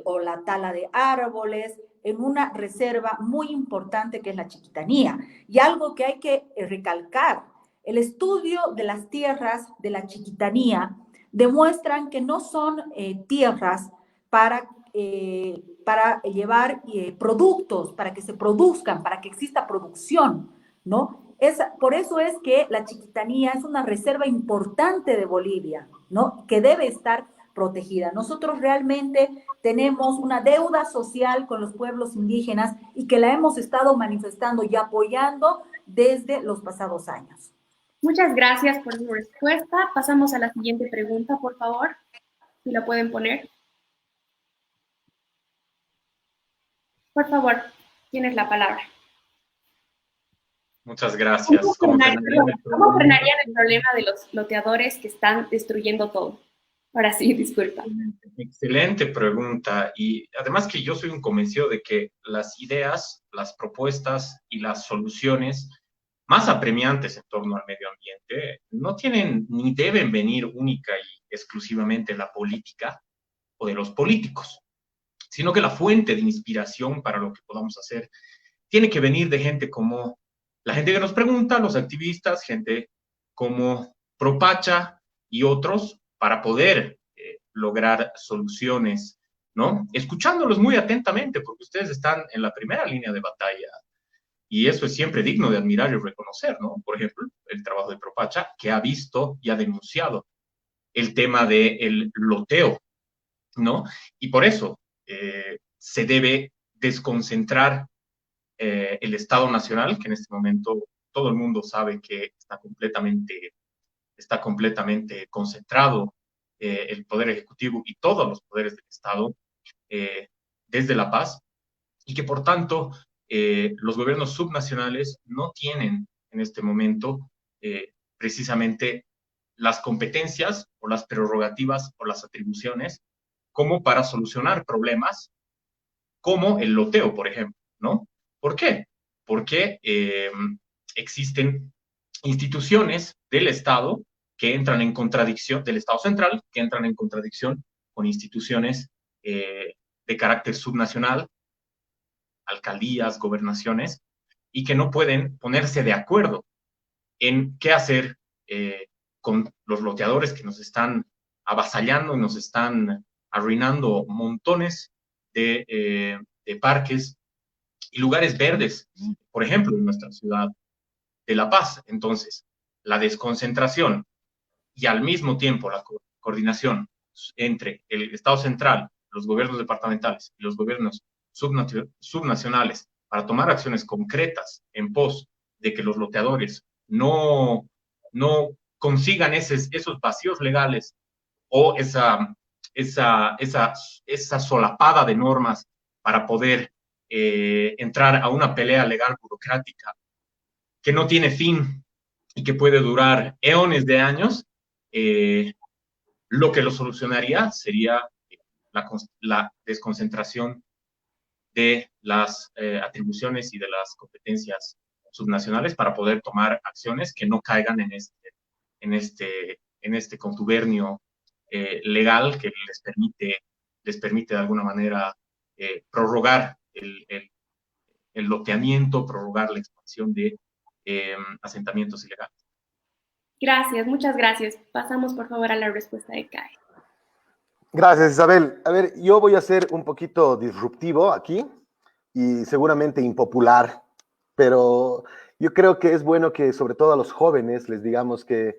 o la tala de árboles en una reserva muy importante que es la Chiquitanía. Y algo que hay que recalcar, el estudio de las tierras de la Chiquitanía demuestran que no son tierras para llevar productos, para que se produzcan, para que exista producción, ¿no? Por eso es que la Chiquitanía es una reserva importante de Bolivia, ¿no? Que debe estar protegida. Nosotros realmente tenemos una deuda social con los pueblos indígenas y que la hemos estado manifestando y apoyando desde los pasados años. Muchas gracias por su respuesta. Pasamos a la siguiente pregunta, por favor. Si la pueden poner. Por favor, tienes la palabra. Muchas gracias. ¿Cómo frenarían el problema de los loteadores que están destruyendo todo? Ahora sí, disculpa. Excelente pregunta. Y además que yo soy un convencido de que las ideas, las propuestas y las soluciones más apremiantes en torno al medio ambiente no tienen ni deben venir única y exclusivamente de la política o de los políticos, sino que la fuente de inspiración para lo que podamos hacer tiene que venir de gente como la gente que nos pregunta, los activistas, gente como Propacha y otros, para poder lograr soluciones, ¿no? Escuchándolos muy atentamente, porque ustedes están en la primera línea de batalla. Y eso es siempre digno de admirar y reconocer, ¿no? Por ejemplo, el trabajo de Propacha, que ha visto y ha denunciado el tema del loteo, ¿no? Y por eso se debe desconcentrar el Estado Nacional, que en este momento todo el mundo sabe que está completamente concentrado el Poder Ejecutivo y todos los poderes del Estado desde La Paz, y que por tanto los gobiernos subnacionales no tienen en este momento precisamente las competencias o las prerrogativas o las atribuciones como para solucionar problemas como el loteo, por ejemplo, ¿no? ¿Por qué? Porque existen instituciones del Estado que entran en contradicción, del Estado central, que entran en contradicción con instituciones de carácter subnacional, alcaldías, gobernaciones, y que no pueden ponerse de acuerdo en qué hacer con los loteadores que nos están avasallando, nos están arruinando montones de parques y lugares verdes, por ejemplo, en nuestra ciudad de La Paz. Entonces, la desconcentración y al mismo tiempo la coordinación entre el Estado central, los gobiernos departamentales y los gobiernos subnacionales para tomar acciones concretas en pos de que los loteadores no consigan esos vacíos legales o esa solapada de normas para poder entrar a una pelea legal burocrática que no tiene fin y que puede durar eones de años, lo que lo solucionaría sería la desconcentración de las atribuciones y de las competencias subnacionales para poder tomar acciones que no caigan en este contubernio legal que les permite de alguna manera prorrogar el loteamiento, prorrogar la expansión de asentamientos ilegales. Gracias, muchas gracias. Pasamos, por favor, a la respuesta de Kai. Gracias, Isabel. A ver, yo voy a ser un poquito disruptivo aquí y seguramente impopular, pero yo creo que es bueno que sobre todo a los jóvenes les digamos que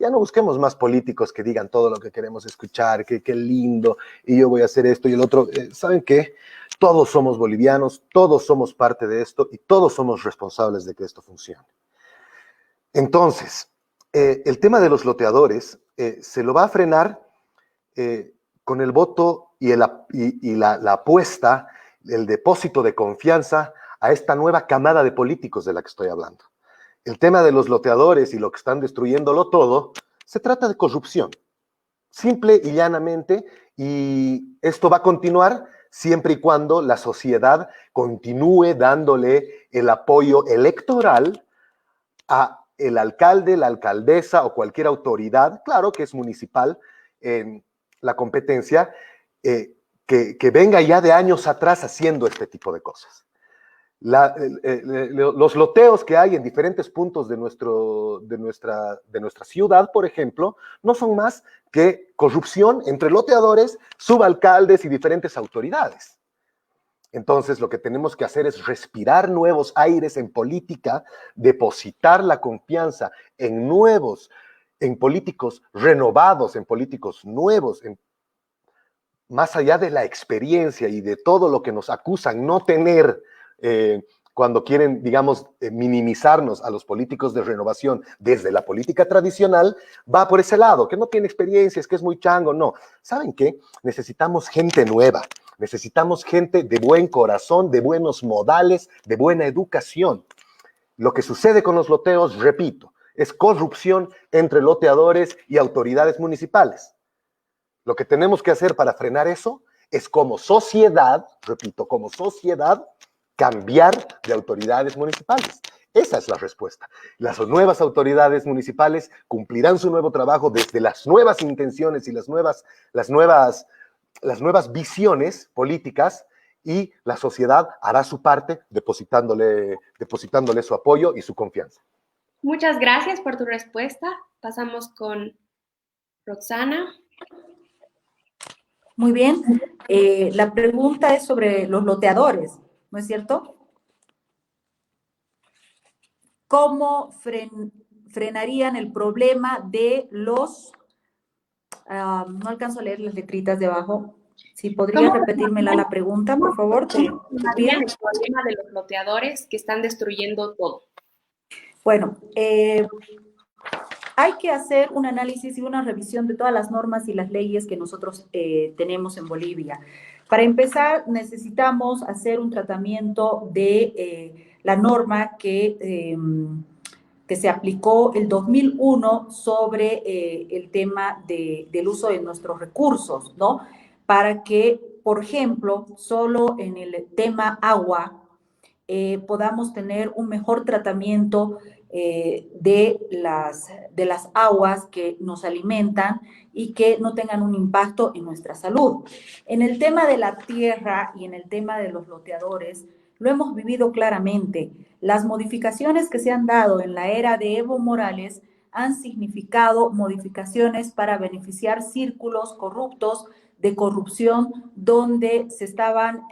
ya no busquemos más políticos que digan todo lo que queremos escuchar, que qué lindo, y yo voy a hacer esto y el otro. ¿Saben qué? Todos somos bolivianos, todos somos parte de esto y todos somos responsables de que esto funcione. Entonces, el tema de los loteadores se lo va a frenar con el voto y la apuesta, el depósito de confianza a esta nueva camada de políticos de la que estoy hablando. El tema de los loteadores y lo que están destruyéndolo todo, se trata de corrupción, simple y llanamente, y esto va a continuar siempre y cuando la sociedad continúe dándole el apoyo electoral a el alcalde, la alcaldesa o cualquier autoridad, claro que es municipal, la competencia, que venga ya de años atrás haciendo este tipo de cosas. Los loteos que hay en diferentes puntos de nuestra ciudad, por ejemplo, no son más que corrupción entre loteadores, subalcaldes y diferentes autoridades. Entonces, lo que tenemos que hacer es respirar nuevos aires en política, depositar la confianza en políticos renovados, en políticos nuevos, más allá de la experiencia y de todo lo que nos acusan no tener cuando quieren, digamos, minimizarnos a los políticos de renovación desde la política tradicional, va por ese lado, que no tiene experiencia, es que es muy chango, no. ¿Saben qué? Necesitamos gente nueva, necesitamos gente de buen corazón, de buenos modales, de buena educación. Lo que sucede con los loteos, repito, es corrupción entre loteadores y autoridades municipales. Lo que tenemos que hacer para frenar eso es como sociedad, repito, como sociedad, cambiar de autoridades municipales. Esa es la respuesta. Las nuevas autoridades municipales cumplirán su nuevo trabajo desde las nuevas intenciones y las nuevas visiones políticas, y la sociedad hará su parte depositándole su apoyo y su confianza. Muchas gracias por tu respuesta. Pasamos con Roxana. Muy bien. La pregunta es sobre los loteadores, ¿no es cierto? ¿Cómo frenarían el problema de los No alcanzo a leer las letritas de abajo. Si podría repetírmela la pregunta, por favor, te pido. El problema de los loteadores que están destruyendo todo. Bueno, hay que hacer un análisis y una revisión de todas las normas y las leyes que nosotros tenemos en Bolivia. Para empezar, necesitamos hacer un tratamiento de la norma que se aplicó el 2001 sobre el tema del uso de nuestros recursos, ¿no? Para que, por ejemplo, solo en el tema agua podamos tener un mejor tratamiento de las aguas que nos alimentan y que no tengan un impacto en nuestra salud. En el tema de la tierra y en el tema de los loteadores, lo hemos vivido claramente. Las modificaciones que se han dado en la era de Evo Morales han significado modificaciones para beneficiar círculos corruptos de corrupción donde se estaban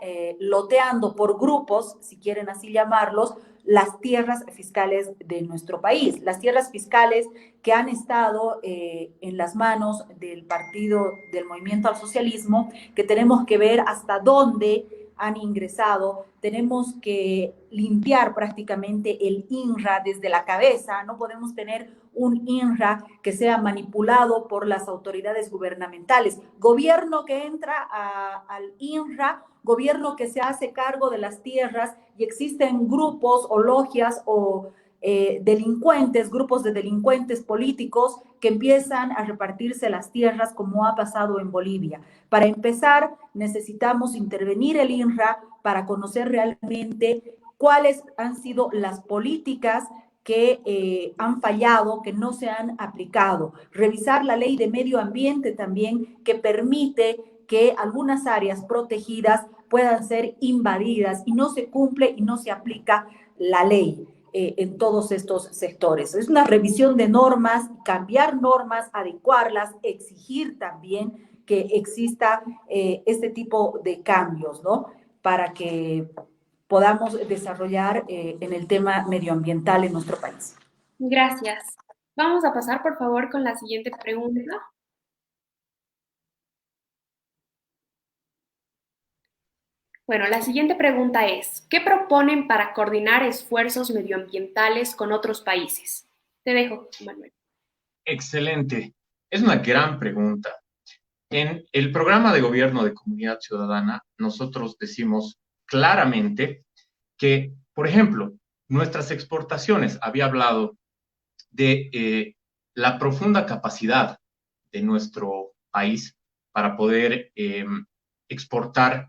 loteando por grupos, si quieren así llamarlos, las tierras fiscales de nuestro país, las tierras fiscales que han estado en las manos del partido, del movimiento al socialismo, que tenemos que ver hasta dónde han ingresado, tenemos que limpiar prácticamente el INRA desde la cabeza, no podemos tener un INRA que sea manipulado por las autoridades gubernamentales. Gobierno que entra al INRA, gobierno que se hace cargo de las tierras y existen grupos o logias o delincuentes, grupos de delincuentes políticos que empiezan a repartirse las tierras como ha pasado en Bolivia. Para empezar, necesitamos intervenir el INRA para conocer realmente cuáles han sido las políticas que han fallado, que no se han aplicado. Revisar la ley de medio ambiente también, que permite que algunas áreas protegidas puedan ser invadidas y no se cumple y no se aplica la ley en todos estos sectores. Es una revisión de normas, cambiar normas, adecuarlas, exigir también que exista este tipo de cambios, ¿no? Para que podamos desarrollar en el tema medioambiental en nuestro país. Gracias. Vamos a pasar, por favor, con la siguiente pregunta. Bueno, la siguiente pregunta es, ¿qué proponen para coordinar esfuerzos medioambientales con otros países? Te dejo, Manuel. Excelente. Es una gran pregunta. En el programa de gobierno de Comunidad Ciudadana, nosotros decimos claramente que, por ejemplo, nuestras exportaciones, había hablado de la profunda capacidad de nuestro país para poder exportar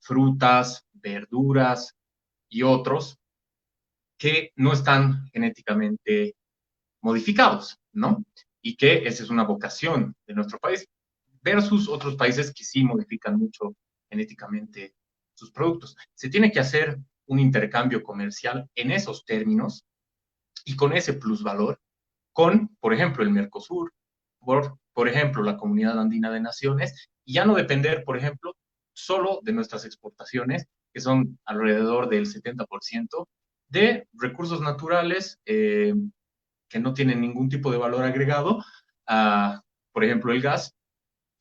frutas, verduras y otros que no están genéticamente modificados, ¿no? Y que esa es una vocación de nuestro país, versus otros países que sí modifican mucho genéticamente sus productos. Se tiene que hacer un intercambio comercial en esos términos y con ese plusvalor con, por ejemplo, el Mercosur, por ejemplo, la Comunidad Andina de Naciones, y ya no depender, por ejemplo, solo de nuestras exportaciones, que son alrededor del 70%, de recursos naturales que no tienen ningún tipo de valor agregado, por ejemplo, el gas,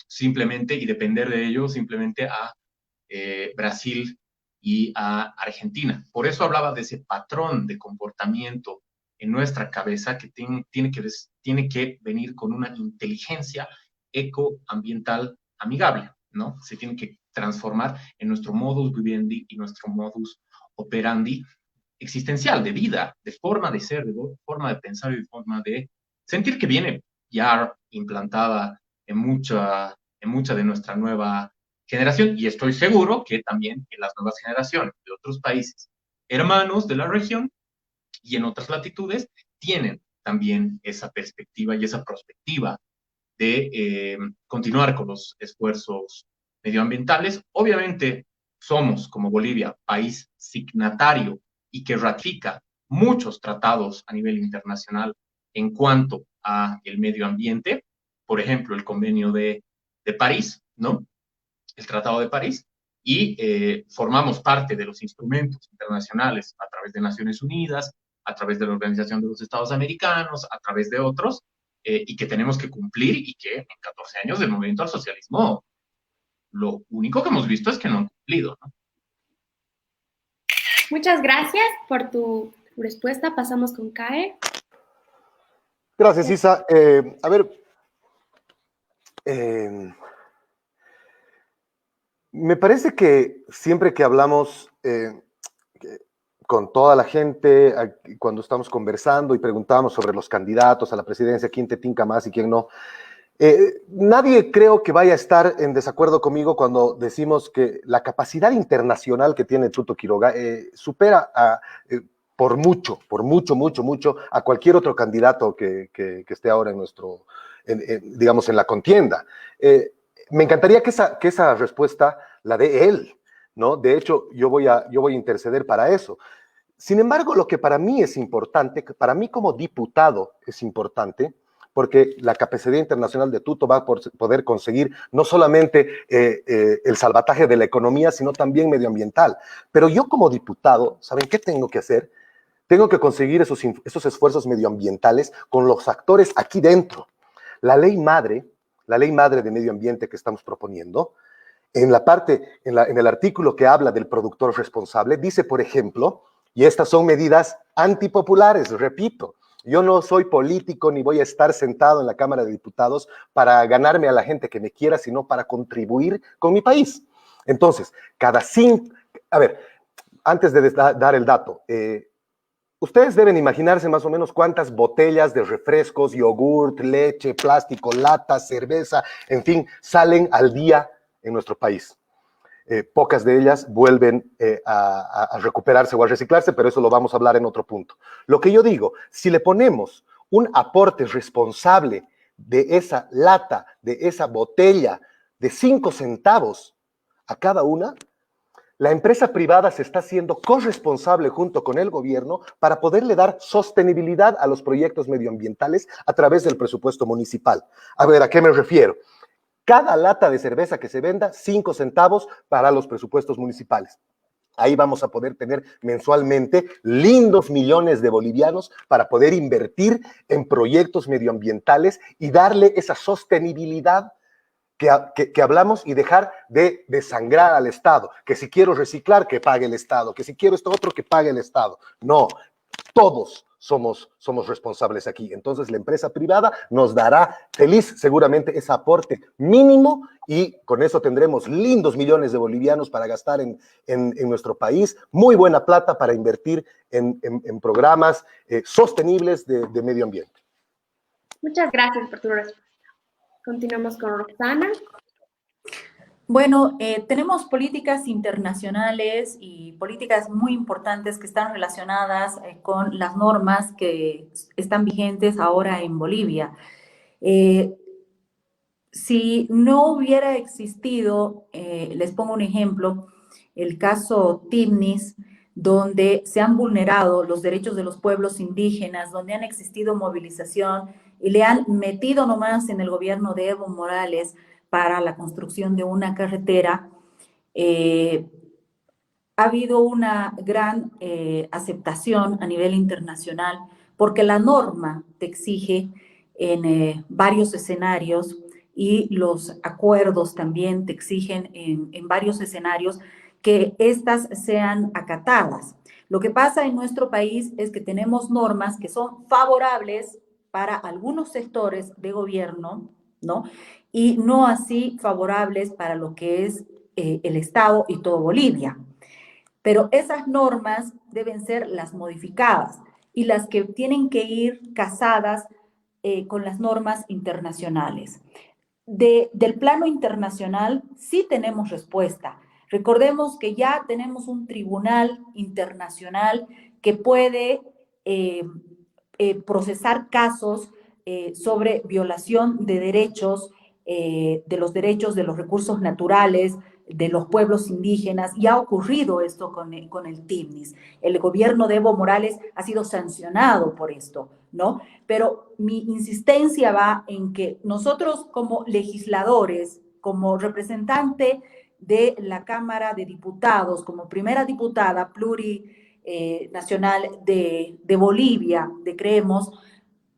simplemente, y depender de ello simplemente a Brasil y a Argentina. Por eso hablaba de ese patrón de comportamiento en nuestra cabeza que tiene que venir con una inteligencia ecoambiental amigable, ¿no? Se tiene que transformar en nuestro modus vivendi y nuestro modus operandi existencial, de vida, de forma de ser, de forma de pensar y de forma de sentir, que viene ya implantada en mucha de nuestra nueva generación, y estoy seguro que también en las nuevas generaciones de otros países hermanos de la región y en otras latitudes tienen también esa perspectiva y esa perspectiva de continuar con los esfuerzos medioambientales. Obviamente somos, como Bolivia, país signatario y que ratifica muchos tratados a nivel internacional en cuanto a el medio ambiente, por ejemplo, el Convenio de París, ¿no? El Tratado de París, y formamos parte de los instrumentos internacionales a través de Naciones Unidas, a través de la Organización de los Estados Americanos, a través de otros, y que tenemos que cumplir y que en 14 años del movimiento al socialismo lo único que hemos visto es que no han cumplido, ¿no? Muchas gracias por tu respuesta. Pasamos con CAE. Gracias, Isa. A ver, me parece que siempre que hablamos con toda la gente, cuando estamos conversando y preguntamos sobre los candidatos a la presidencia, quién te tinca más y quién no, nadie creo que vaya a estar en desacuerdo conmigo cuando decimos que la capacidad internacional que tiene Tuto Quiroga supera por mucho, a cualquier otro candidato que esté ahora en nuestro, digamos, en la contienda. Me encantaría que esa respuesta la dé él, ¿no? De hecho, yo voy a interceder para eso. Sin embargo, lo que para mí es importante, para mí como diputado es importante, porque la capacidad internacional de Tuto va a poder conseguir no solamente el salvataje de la economía, sino también medioambiental. Pero yo como diputado, ¿saben qué tengo que hacer? Tengo que conseguir esos esfuerzos medioambientales con los actores aquí dentro. La ley madre de medio ambiente que estamos proponiendo, en el artículo que habla del productor responsable, dice, por ejemplo, y estas son medidas antipopulares, repito, yo no soy político ni voy a estar sentado en la Cámara de Diputados para ganarme a la gente que me quiera, sino para contribuir con mi país. Entonces, a ver, antes de dar el dato, ustedes deben imaginarse más o menos cuántas botellas de refrescos, yogurt, leche, plástico, latas, cerveza, en fin, salen al día en nuestro país. Pocas de ellas vuelven a recuperarse o a reciclarse, pero eso lo vamos a hablar en otro punto. Lo que yo digo, si le ponemos un aporte responsable de esa lata, de esa botella, de 5 centavos a cada una, la empresa privada se está haciendo corresponsable junto con el gobierno para poderle dar sostenibilidad a los proyectos medioambientales a través del presupuesto municipal. A ver, ¿a qué me refiero? Cada lata de cerveza que se venda, 5 centavos para los presupuestos municipales. Ahí vamos a poder tener mensualmente lindos millones de bolivianos para poder invertir en proyectos medioambientales y darle esa sostenibilidad que hablamos y dejar de desangrar al Estado. Que si quiero reciclar, que pague el Estado. Que si quiero esto otro, que pague el Estado. No, todos somos responsables aquí. Entonces la empresa privada nos dará feliz seguramente ese aporte mínimo y con eso tendremos lindos millones de bolivianos para gastar en nuestro país, muy buena plata para invertir en programas sostenibles de medio ambiente. Muchas gracias por tu respuesta. Continuamos con Roxana. Bueno, tenemos políticas internacionales y políticas muy importantes que están relacionadas con las normas que están vigentes ahora en Bolivia. Si no hubiera existido, les pongo un ejemplo, el caso Timnis, donde se han vulnerado los derechos de los pueblos indígenas, donde han existido movilización y le han metido nomás en el gobierno de Evo Morales para la construcción de una carretera, ha habido una gran aceptación a nivel internacional porque la norma te exige en varios escenarios y los acuerdos también te exigen en varios escenarios que éstas sean acatadas. Lo que pasa en nuestro país es que tenemos normas que son favorables para algunos sectores de gobierno, ¿no? Y no así favorables para lo que es el Estado y todo Bolivia. Pero esas normas deben ser las modificadas y las que tienen que ir casadas con las normas internacionales. Del plano internacional sí tenemos respuesta. Recordemos que ya tenemos un tribunal internacional que puede procesar casos sobre violación de derechos, de los recursos naturales, de los pueblos indígenas, y ha ocurrido esto con el Timnis. El gobierno de Evo Morales ha sido sancionado por esto, ¿no? Pero mi insistencia va en que nosotros como legisladores, como representante de la Cámara de Diputados, como primera diputada plurinacional de Bolivia, de Creemos,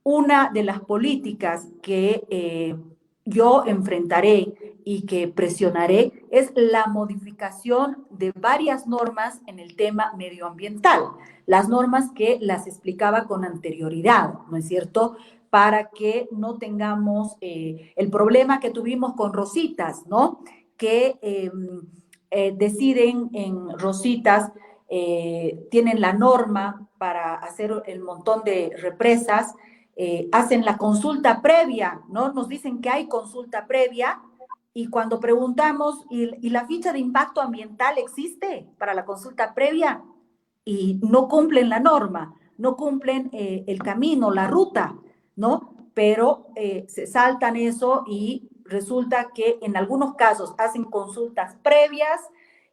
Una de las políticas que yo enfrentaré y que presionaré es la modificación de varias normas en el tema medioambiental, las normas que las explicaba con anterioridad, ¿no es cierto?, para que no tengamos el problema que tuvimos con Rositas, ¿no?, que deciden en Rositas, tienen la norma para hacer el montón de represas, hacen la consulta previa, ¿no? Nos dicen que hay consulta previa y cuando preguntamos, ¿y la ficha de impacto ambiental existe para la consulta previa? Y no cumplen la norma, no cumplen el camino, la ruta, ¿no? Pero se saltan eso y resulta que en algunos casos hacen consultas previas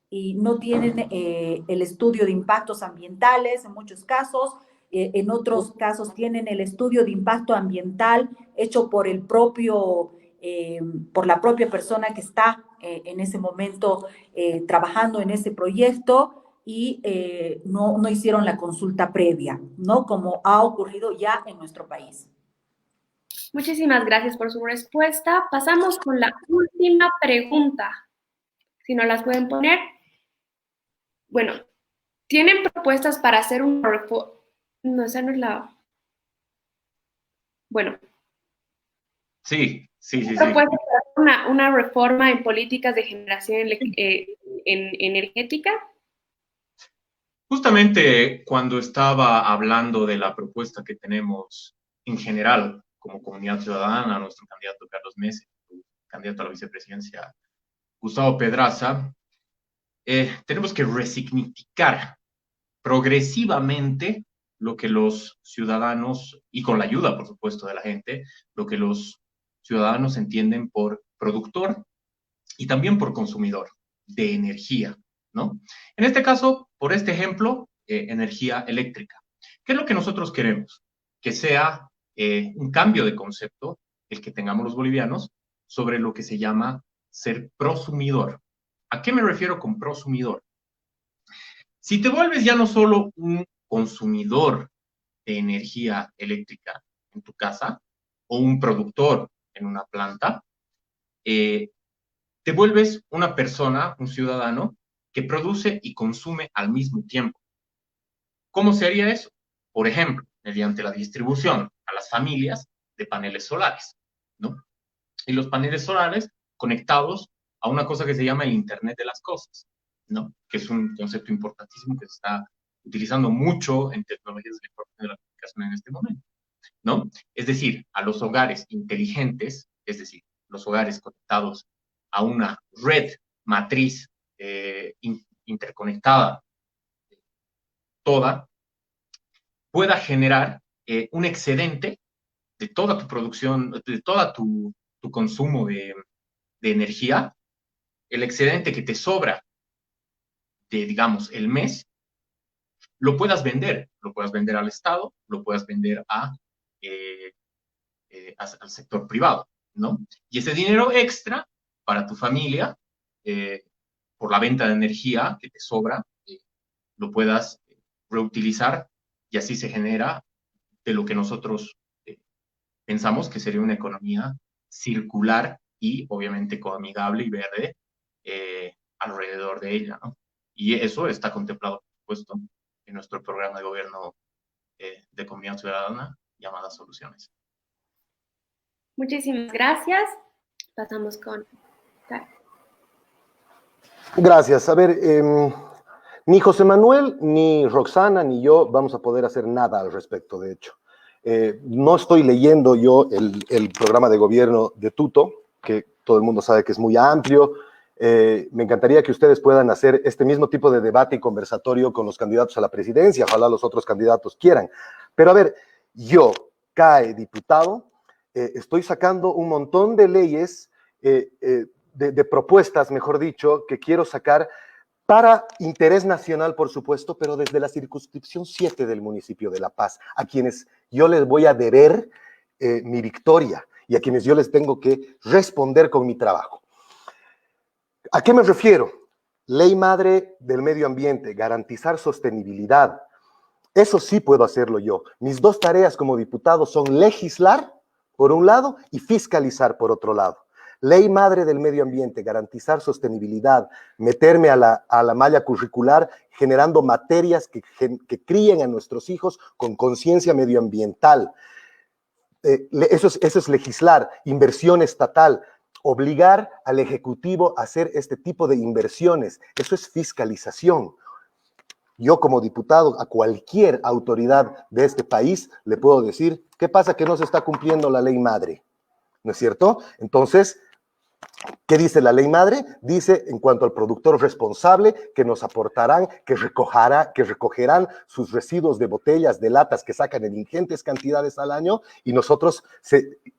y no tienen el estudio de impactos ambientales en muchos casos. En otros casos tienen el estudio de impacto ambiental hecho por el propio, por la propia persona que está en ese momento trabajando en ese proyecto y no hicieron la consulta previa, ¿no? Como ha ocurrido ya en nuestro país. Muchísimas gracias por su respuesta. Pasamos con la última pregunta. Si no las pueden poner. Bueno, ¿tienen propuestas para hacer un reforma? No, esa no es la... Bueno. Sí. ¿Propuestas para hacer una reforma en políticas de generación energética? Justamente cuando estaba hablando de la propuesta que tenemos en general como comunidad ciudadana, nuestro candidato Carlos Mesa, candidato a la vicepresidencia Gustavo Pedraza, tenemos que resignificar progresivamente lo que los ciudadanos, y con la ayuda, por supuesto, de la gente, lo que los ciudadanos entienden por productor y también por consumidor de energía, ¿no? En este caso, por este ejemplo, energía eléctrica. ¿Qué es lo que nosotros queremos? Que sea un cambio de concepto, el que tengamos los bolivianos, sobre lo que se llama ser prosumidor. ¿A qué me refiero con prosumidor? Si te vuelves ya no solo un consumidor de energía eléctrica en tu casa o un productor en una planta, te vuelves una persona, un ciudadano, que produce y consume al mismo tiempo. ¿Cómo se haría eso? Por ejemplo, mediante la distribución a las familias de paneles solares, ¿no? Y los paneles solares conectados a una cosa que se llama el Internet de las Cosas, ¿no? Que es un concepto importantísimo que se está utilizando mucho en tecnologías de la información y de la comunicación en este momento, ¿no? Es decir, a los hogares inteligentes, es decir, los hogares conectados a una red matriz interconectada toda, pueda generar un excedente de toda tu producción, de todo tu consumo de energía, el excedente que te sobra de, digamos, el mes, lo puedas vender al Estado, lo puedas vender al sector privado, ¿no? Y ese dinero extra para tu familia, por la venta de energía que te sobra, lo puedas reutilizar y así se genera de lo que nosotros pensamos que sería una economía circular y obviamente coamigable y verde alrededor de ella, ¿no? Y eso está contemplado, por supuesto, en nuestro programa de gobierno de comunidad ciudadana llamada Soluciones. Muchísimas gracias. Pasamos con... Gracias. A ver, ni José Manuel, ni Roxana, ni yo vamos a poder hacer nada al respecto, de hecho. No estoy leyendo yo el programa de gobierno de Tuto, que todo el mundo sabe que es muy amplio. Me encantaría que ustedes puedan hacer este mismo tipo de debate y conversatorio con los candidatos a la presidencia, ojalá los otros candidatos quieran. Pero a ver, yo, CAE diputado, estoy sacando un montón de leyes, de propuestas, mejor dicho, que quiero sacar para interés nacional, por supuesto, pero desde la circunscripción 7 del municipio de La Paz, a quienes yo les voy a deber mi victoria y a quienes yo les tengo que responder con mi trabajo. ¿A qué me refiero? Ley madre del medio ambiente, garantizar sostenibilidad. Eso sí puedo hacerlo yo. Mis dos tareas como diputado son legislar, por un lado, y fiscalizar, por otro lado. Ley madre del medio ambiente, garantizar sostenibilidad, meterme a la malla curricular, generando materias que críen a nuestros hijos con conciencia medioambiental. Eso es legislar, inversión estatal, obligar al Ejecutivo a hacer este tipo de inversiones. Eso es fiscalización. Yo como diputado a cualquier autoridad de este país le puedo decir, ¿qué pasa que no se está cumpliendo la ley madre? ¿No es cierto? Entonces, ¿qué dice la ley madre? Dice, en cuanto al productor responsable, que nos aportarán, que recogerán sus residuos de botellas, de latas que sacan en ingentes cantidades al año, y nosotros,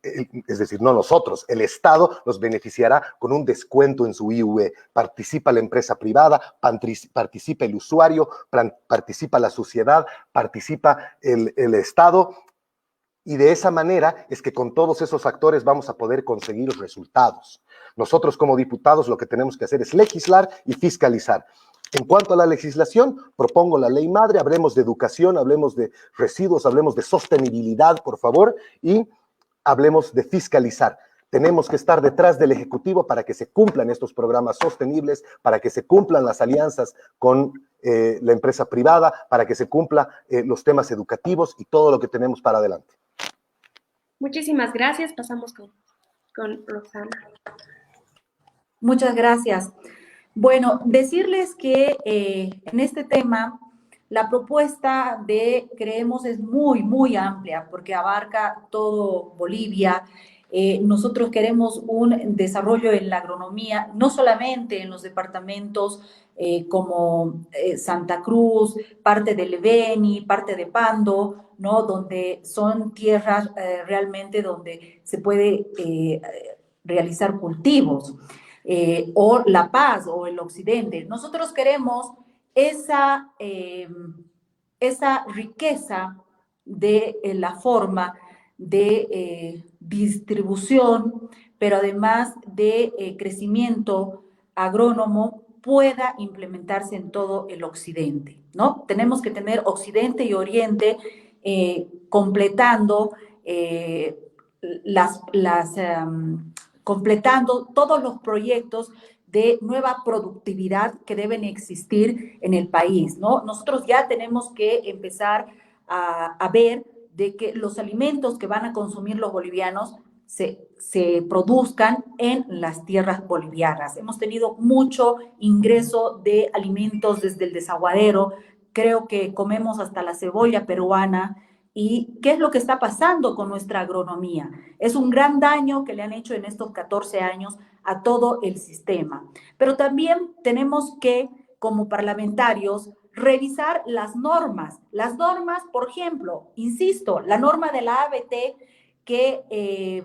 es decir, no nosotros, el Estado nos beneficiará con un descuento en su IUE. Participa la empresa privada, participa el usuario, participa la sociedad, participa el Estado, y de esa manera es que con todos esos actores vamos a poder conseguir resultados. Nosotros como diputados lo que tenemos que hacer es legislar y fiscalizar. En cuanto a la legislación, propongo la ley madre, hablemos de educación, hablemos de residuos, hablemos de sostenibilidad, por favor, y hablemos de fiscalizar. Tenemos que estar detrás del Ejecutivo para que se cumplan estos programas sostenibles, para que se cumplan las alianzas con la empresa privada, para que se cumplan los temas educativos y todo lo que tenemos para adelante. Muchísimas gracias. Pasamos con Roxana. Muchas gracias. Bueno, decirles que en este tema la propuesta creemos es muy, muy amplia porque abarca todo Bolivia. Nosotros queremos un desarrollo en la agronomía, no solamente en los departamentos como Santa Cruz, parte del Beni, parte de Pando, ¿no? Donde son tierras realmente donde se puede realizar cultivos. O La Paz o el occidente. Nosotros queremos esa riqueza de la forma de distribución, pero además de crecimiento agrónomo pueda implementarse en todo el occidente, ¿no? Tenemos que tener occidente y oriente completando completando todos los proyectos de nueva productividad que deben existir en el país, ¿no? Nosotros ya tenemos que empezar a ver de que los alimentos que van a consumir los bolivianos se produzcan en las tierras bolivianas. Hemos tenido mucho ingreso de alimentos desde el desaguadero, creo que comemos hasta la cebolla peruana. ¿Y qué es lo que está pasando con nuestra agronomía? Es un gran daño que le han hecho en estos 14 años a todo el sistema. Pero también tenemos que, como parlamentarios, revisar las normas. Las normas, por ejemplo, insisto, la norma de la ABT que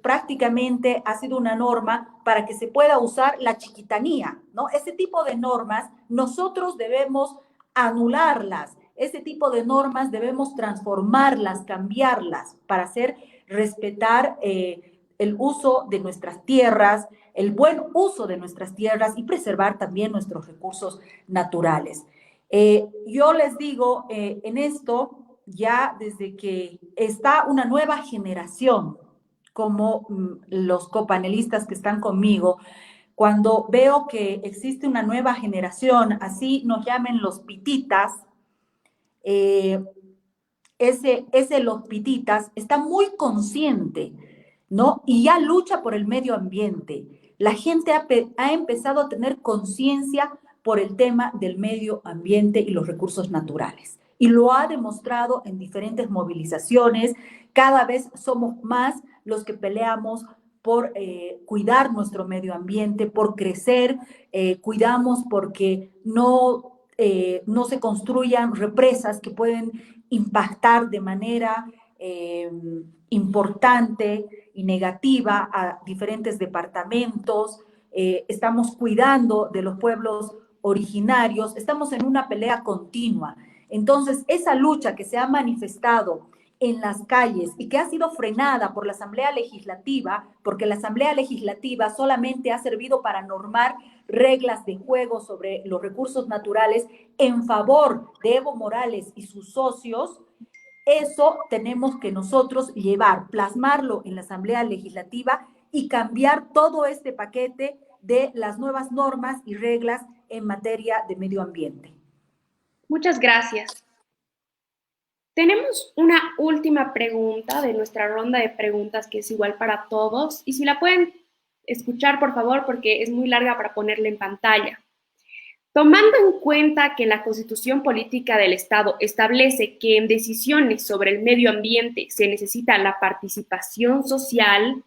prácticamente ha sido una norma para que se pueda usar la chiquitanía, ¿no? Ese tipo de normas nosotros debemos anularlas. Ese tipo de normas debemos transformarlas, cambiarlas para hacer respetar el uso de nuestras tierras, el buen uso de nuestras tierras y preservar también nuestros recursos naturales. Yo les digo, en esto, ya desde que está una nueva generación, como los copanelistas que están conmigo, cuando veo que existe una nueva generación, así nos llamen los pititas, los pititas está muy consciente, ¿no? Y ya lucha por el medio ambiente. La gente ha empezado a tener conciencia por el tema del medio ambiente y los recursos naturales. Y lo ha demostrado en diferentes movilizaciones. Cada vez somos más los que peleamos por cuidar nuestro medio ambiente, por crecer, cuidamos porque no se construyan represas que pueden impactar de manera importante y negativa a diferentes departamentos. Estamos cuidando de los pueblos originarios, estamos en una pelea continua. Entonces, esa lucha que se ha manifestado en las calles y que ha sido frenada por la Asamblea Legislativa, porque la Asamblea Legislativa solamente ha servido para normar reglas de juego sobre los recursos naturales en favor de Evo Morales y sus socios, eso tenemos que nosotros llevar, plasmarlo en la Asamblea Legislativa y cambiar todo este paquete de las nuevas normas y reglas en materia de medio ambiente. Muchas gracias. Tenemos una última pregunta de nuestra ronda de preguntas que es igual para todos y si la pueden escuchar por favor porque es muy larga para ponerla en pantalla. Tomando en cuenta que la Constitución Política del Estado establece que en decisiones sobre el medio ambiente se necesita la participación social,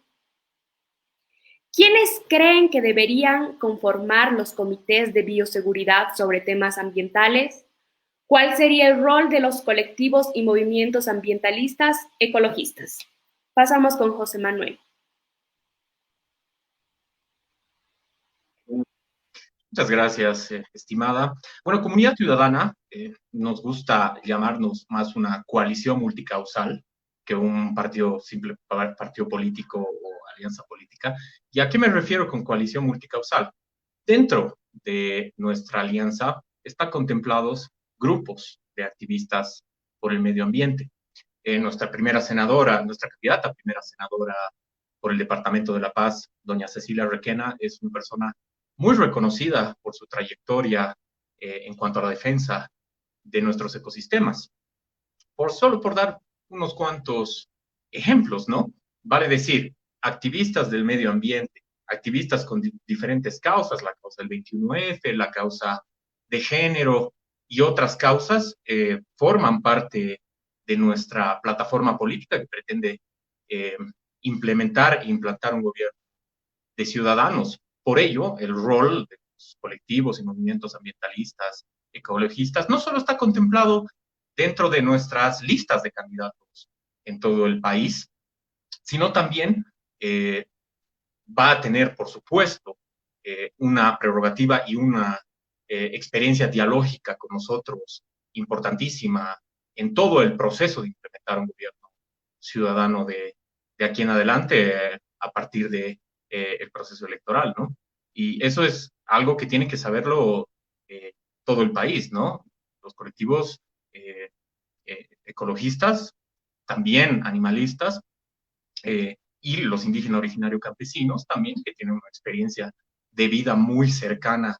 ¿quiénes creen que deberían conformar los comités de bioseguridad sobre temas ambientales? ¿Cuál sería el rol de los colectivos y movimientos ambientalistas ecologistas? Pasamos con José Manuel. Muchas gracias, estimada. Bueno, Comunidad Ciudadana nos gusta llamarnos más una coalición multicausal que un simple partido político o alianza política. ¿Y a qué me refiero con coalición multicausal? Dentro de nuestra alianza están contemplados grupos de activistas por el medio ambiente. Nuestra candidata primera senadora por el Departamento de La Paz, doña Cecilia Requena, es una persona muy reconocida por su trayectoria en cuanto a la defensa de nuestros ecosistemas. Solo por dar unos cuantos ejemplos, ¿no? Vale decir, activistas del medio ambiente, activistas con diferentes causas, la causa del 21F, la causa de género y otras causas, forman parte de nuestra plataforma política que pretende implementar e implantar un gobierno de ciudadanos. Por ello, el rol de los colectivos y movimientos ambientalistas, ecologistas, no solo está contemplado dentro de nuestras listas de candidatos en todo el país, sino también va a tener, por supuesto, una prerrogativa y una experiencia dialógica con nosotros importantísima en todo el proceso de implementar un gobierno ciudadano de aquí en adelante a partir de el proceso electoral, ¿no? Y eso es algo que tiene que saberlo todo el país, ¿no? Los colectivos ecologistas, también animalistas, y los indígenas originarios campesinos también, que tienen una experiencia de vida muy cercana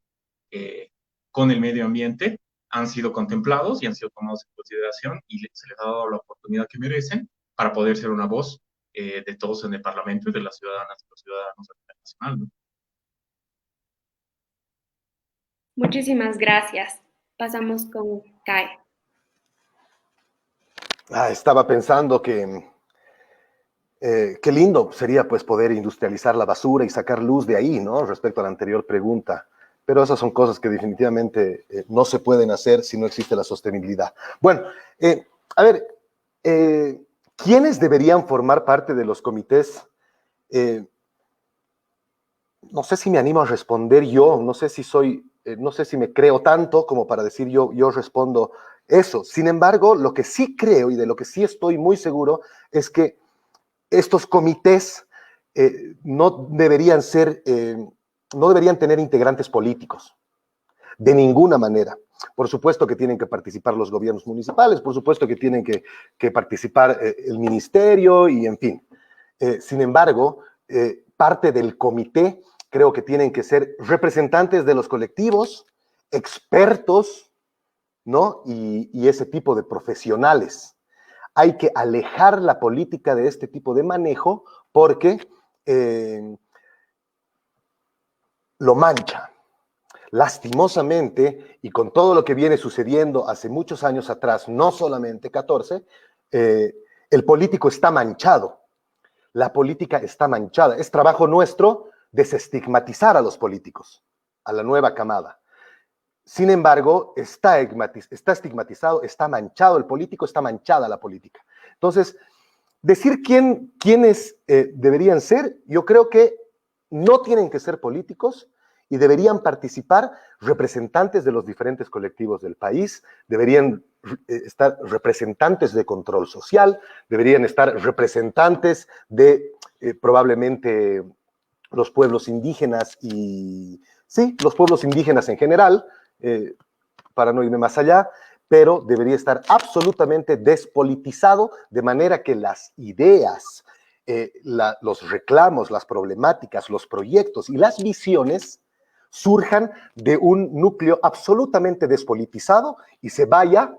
con el medio ambiente, han sido contemplados y han sido tomados en consideración y se les ha dado la oportunidad que merecen para poder ser una voz de todos en el Parlamento y de las ciudadanas y los ciudadanos a nivel nacional, ¿no? Muchísimas gracias. Pasamos con Kai. Estaba pensando que qué lindo sería pues poder industrializar la basura y sacar luz de ahí, ¿no? Respecto a la anterior pregunta. Pero esas son cosas que definitivamente no se pueden hacer si no existe la sostenibilidad. Bueno, a ver, ¿quiénes deberían formar parte de los comités? No sé si me animo a responder yo, no sé si me creo tanto como para decir yo respondo eso. Sin embargo, lo que sí creo y de lo que sí estoy muy seguro es que estos comités no deberían tener integrantes políticos, de ninguna manera. Por supuesto que tienen que participar los gobiernos municipales, por supuesto que tienen que participar el ministerio y en fin. Sin embargo, parte del comité creo que tienen que ser representantes de los colectivos, expertos, ¿no? Y ese tipo de profesionales. Hay que alejar la política de este tipo de manejo porque lo mancha. Lastimosamente, y con todo lo que viene sucediendo hace muchos años atrás, no solamente 14, el político está manchado. La política está manchada. Es trabajo nuestro desestigmatizar a los políticos, a la nueva camada. Sin embargo, está estigmatizado, está manchado el político, está manchada la política. Entonces, decir quiénes deberían ser, yo creo que no tienen que ser políticos y deberían participar representantes de los diferentes colectivos del país, deberían estar representantes de control social, deberían estar representantes de probablemente los pueblos indígenas y, sí, los pueblos indígenas en general, para no irme más allá, pero debería estar absolutamente despolitizado, de manera que las ideas, los reclamos, las problemáticas, los proyectos y las visiones surjan de un núcleo absolutamente despolitizado y se vaya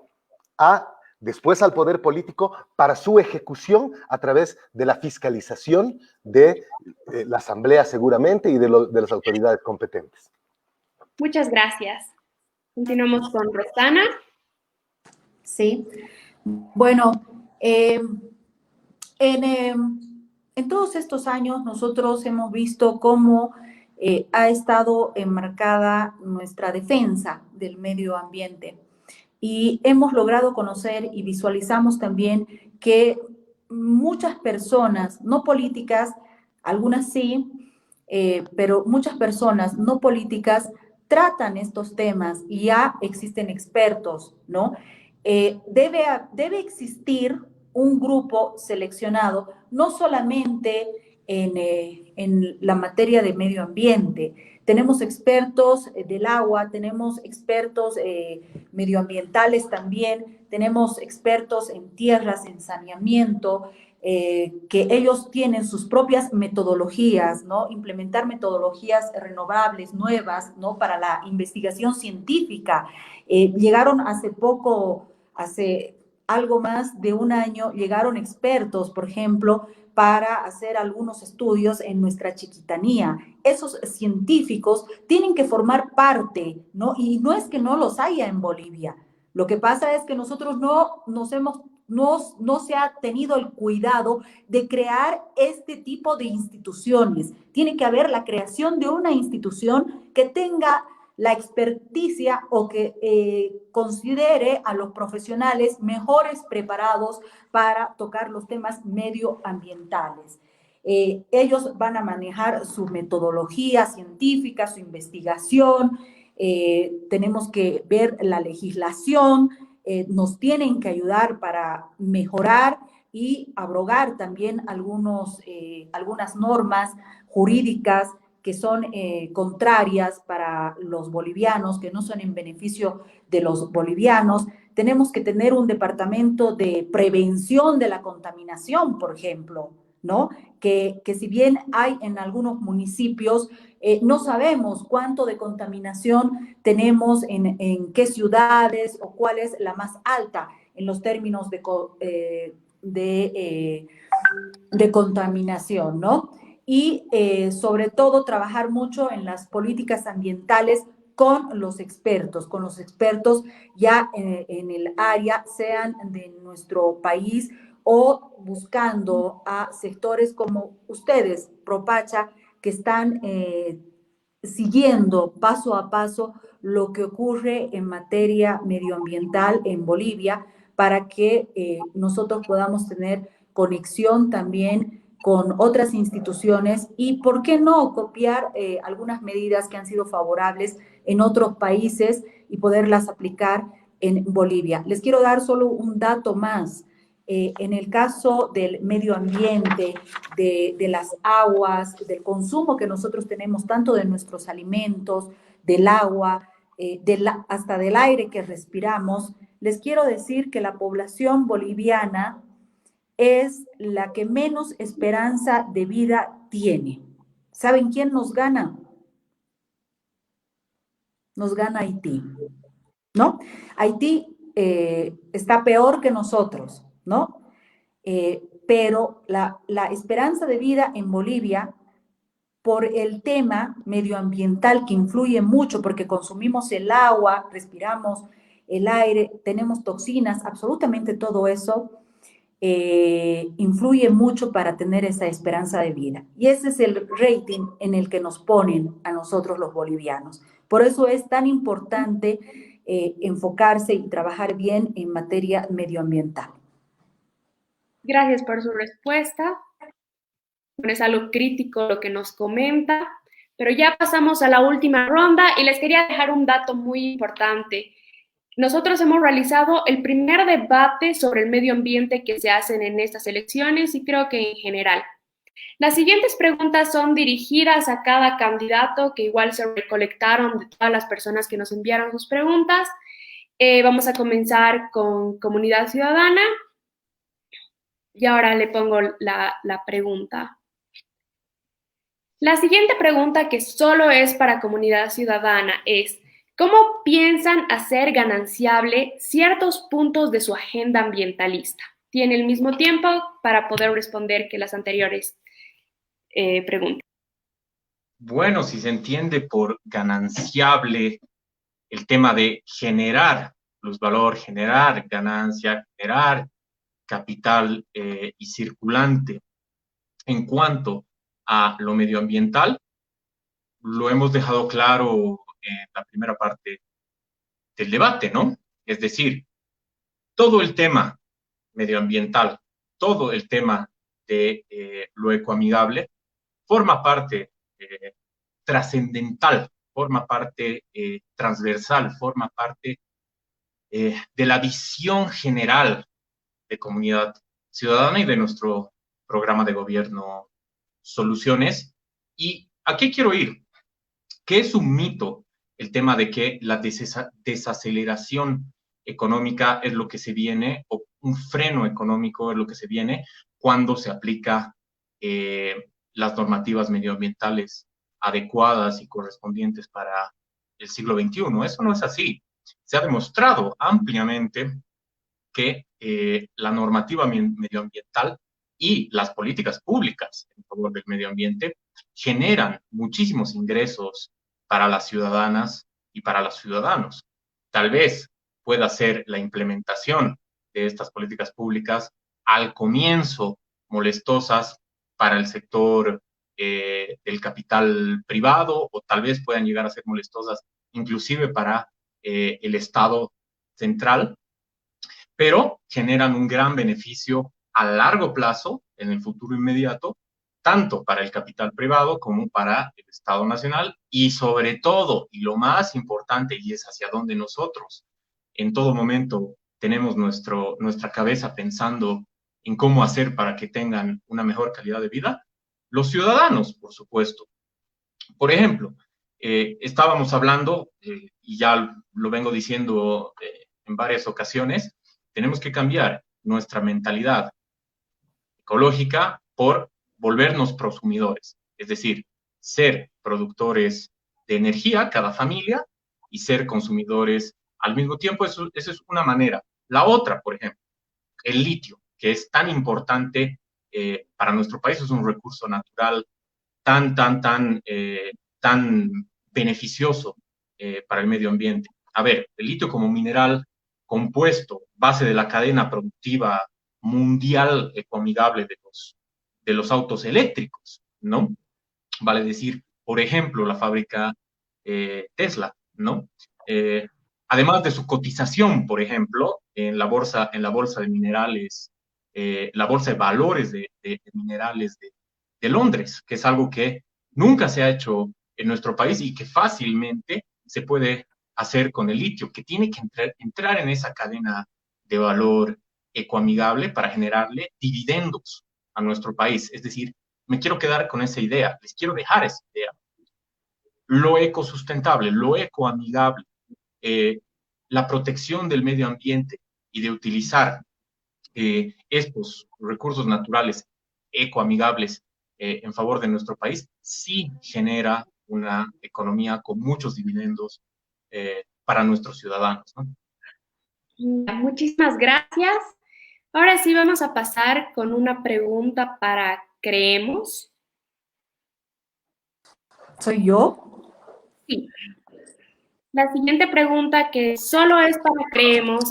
después al poder político para su ejecución a través de la fiscalización de la Asamblea seguramente y de las autoridades competentes. Muchas gracias. Continuamos con Rosana. Sí, bueno, en todos estos años nosotros hemos visto cómo ha estado enmarcada nuestra defensa del medio ambiente y hemos logrado conocer y visualizamos también que muchas personas, no políticas, algunas sí, pero muchas personas no políticas tratan estos temas y ya existen expertos, ¿no? Debe existir un grupo seleccionado, no solamente en la materia de medio ambiente. Tenemos expertos del agua, tenemos expertos medioambientales también, tenemos expertos en tierras, en saneamiento, que ellos tienen sus propias metodologías, ¿no? Implementar metodologías renovables, nuevas, ¿no? Para la investigación científica. Llegaron hace algo más de un año, llegaron expertos, por ejemplo, para hacer algunos estudios en nuestra Chiquitanía. Esos científicos tienen que formar parte, ¿no? Y no es que no los haya en Bolivia. Lo que pasa es que nosotros no se ha tenido el cuidado de crear este tipo de instituciones. Tiene que haber la creación de una institución que tenga la experticia o que considere a los profesionales mejores preparados para tocar los temas medioambientales. Ellos van a manejar su metodología científica, su investigación, tenemos que ver la legislación, nos tienen que ayudar para mejorar y abrogar también algunas normas jurídicas que son contrarias para los bolivianos, que no son en beneficio de los bolivianos. Tenemos que tener un departamento de prevención de la contaminación, por ejemplo, ¿no? Que si bien hay en algunos municipios, no sabemos cuánto de contaminación tenemos en qué ciudades o cuál es la más alta en los términos de contaminación, ¿no? Y sobre todo trabajar mucho en las políticas ambientales con los expertos ya en el área, sean de nuestro país o buscando a sectores como ustedes, Propacha, que están siguiendo paso a paso lo que ocurre en materia medioambiental en Bolivia para que nosotros podamos tener conexión también con otras instituciones y, ¿por qué no?, copiar algunas medidas que han sido favorables en otros países y poderlas aplicar en Bolivia. Les quiero dar solo un dato más. En el caso del medio ambiente, de las aguas, del consumo que nosotros tenemos, tanto de nuestros alimentos, del agua, hasta del aire que respiramos, les quiero decir que la población boliviana es la que menos esperanza de vida tiene. ¿Saben quién nos gana? Nos gana Haití, ¿no? Haití está peor que nosotros, ¿no? Pero la esperanza de vida en Bolivia, por el tema medioambiental que influye mucho, porque consumimos el agua, respiramos el aire, tenemos toxinas, absolutamente todo eso, influye mucho para tener esa esperanza de vida. Y ese es el rating en el que nos ponen a nosotros los bolivianos. Por eso es tan importante enfocarse y trabajar bien en materia medioambiental. Gracias por su respuesta. Bueno, es algo crítico lo que nos comenta, Pero ya pasamos a la última ronda y les quería dejar un dato muy importante. Nosotros hemos realizado el primer debate sobre el medio ambiente que se hacen en estas elecciones y creo que en general. Las siguientes preguntas son dirigidas a cada candidato, que igual se recolectaron de todas las personas que nos enviaron sus preguntas. Vamos a comenzar con Comunidad Ciudadana. Y ahora le pongo la pregunta. La siguiente pregunta, que solo es para Comunidad Ciudadana, es: ¿cómo piensan hacer gananciable ciertos puntos de su agenda ambientalista? Tiene el mismo tiempo para poder responder que las anteriores preguntas. Bueno, si se entiende por gananciable el tema de generar plusvalor, generar ganancia, generar capital y circulante. En cuanto a lo medioambiental, lo hemos dejado claro en la primera parte del debate, ¿no? Es decir, todo el tema medioambiental, todo el tema de lo ecoamigable forma parte trascendental, forma parte transversal, forma parte de la visión general de Comunidad Ciudadana y de nuestro programa de gobierno Soluciones. ¿Y a qué quiero ir? Que es un mito el tema de que la desaceleración económica es lo que se viene, o un freno económico es lo que se viene cuando se aplica las normativas medioambientales adecuadas y correspondientes para el siglo XXI. Eso no es así. Se ha demostrado ampliamente que la normativa medioambiental y las políticas públicas en favor del medio ambiente generan muchísimos ingresos para las ciudadanas y para los ciudadanos. Tal vez pueda ser la implementación de estas políticas públicas al comienzo molestosas para el sector del capital privado, o tal vez puedan llegar a ser molestosas inclusive para el Estado central, pero generan un gran beneficio a largo plazo, en el futuro inmediato, tanto para el capital privado como para el Estado nacional, y sobre todo, y lo más importante, y es hacia donde nosotros en todo momento tenemos nuestra cabeza pensando en cómo hacer para que tengan una mejor calidad de vida, los ciudadanos, por supuesto. Por ejemplo, estábamos hablando, y ya lo vengo diciendo en varias ocasiones, tenemos que cambiar nuestra mentalidad ecológica por volvernos prosumidores, es decir, ser productores de energía, cada familia, y ser consumidores al mismo tiempo. Eso es una manera. La otra, por ejemplo, el litio, que es tan importante para nuestro país, es un recurso natural tan beneficioso para el medio ambiente. A ver, el litio como mineral compuesto, base de la cadena productiva mundial ecoamigable de los autos eléctricos, ¿no? Vale decir, por ejemplo, la fábrica Tesla, ¿no? Además de su cotización, por ejemplo, en la bolsa de minerales, la bolsa de valores de minerales de Londres, que es algo que nunca se ha hecho en nuestro país y que fácilmente se puede hacer con el litio, que tiene que entrar en esa cadena de valor ecoamigable para generarle dividendos a nuestro país. Es decir, me quiero quedar con esa idea, les quiero dejar esa idea. Lo ecosustentable, lo ecoamigable, la protección del medio ambiente y de utilizar estos recursos naturales ecoamigables en favor de nuestro país, sí genera una economía con muchos dividendos para nuestros ciudadanos, ¿no? Muchísimas gracias. Ahora sí vamos a pasar con una pregunta para Creemos. ¿Soy yo? Sí. La siguiente pregunta, que solo es para Creemos: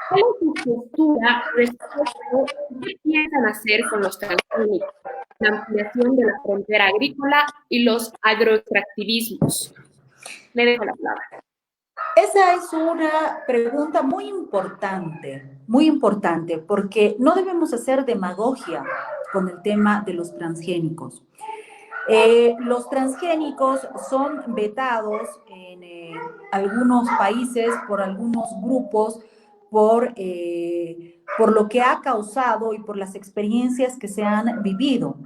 ¿cuál es su postura respecto a qué piensan hacer con los transgénicos, la ampliación de la frontera agrícola y los agroextractivismos? Le dejo la palabra. Esa es una pregunta muy importante, porque no debemos hacer demagogia con el tema de los transgénicos. Los transgénicos son vetados en algunos países por algunos grupos por lo que ha causado y por las experiencias que se han vivido.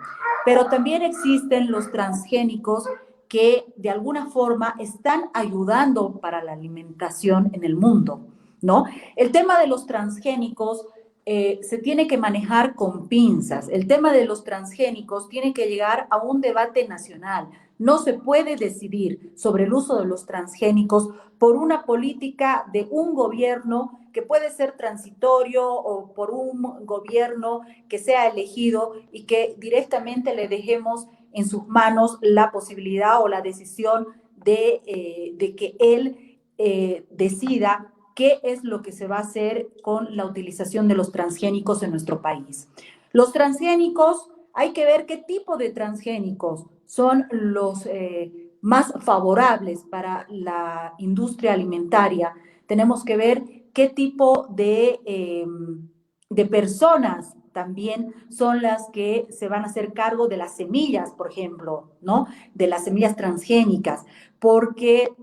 Pero también existen los transgénicos que de alguna forma están ayudando para la alimentación en el mundo, ¿no? El tema de los transgénicos se tiene que manejar con pinzas. El tema de los transgénicos tiene que llegar a un debate nacional. No se puede decidir sobre el uso de los transgénicos por una política de un gobierno que puede ser transitorio o por un gobierno que sea elegido y que directamente le dejemos en sus manos la posibilidad o la decisión de que él decida qué es lo que se va a hacer con la utilización de los transgénicos en nuestro país. Los transgénicos, hay que ver qué tipo de transgénicos son los más favorables para la industria alimentaria. Tenemos que ver qué tipo de personas también son las que se van a hacer cargo de las semillas, por ejemplo, ¿no? De las semillas transgénicas, porque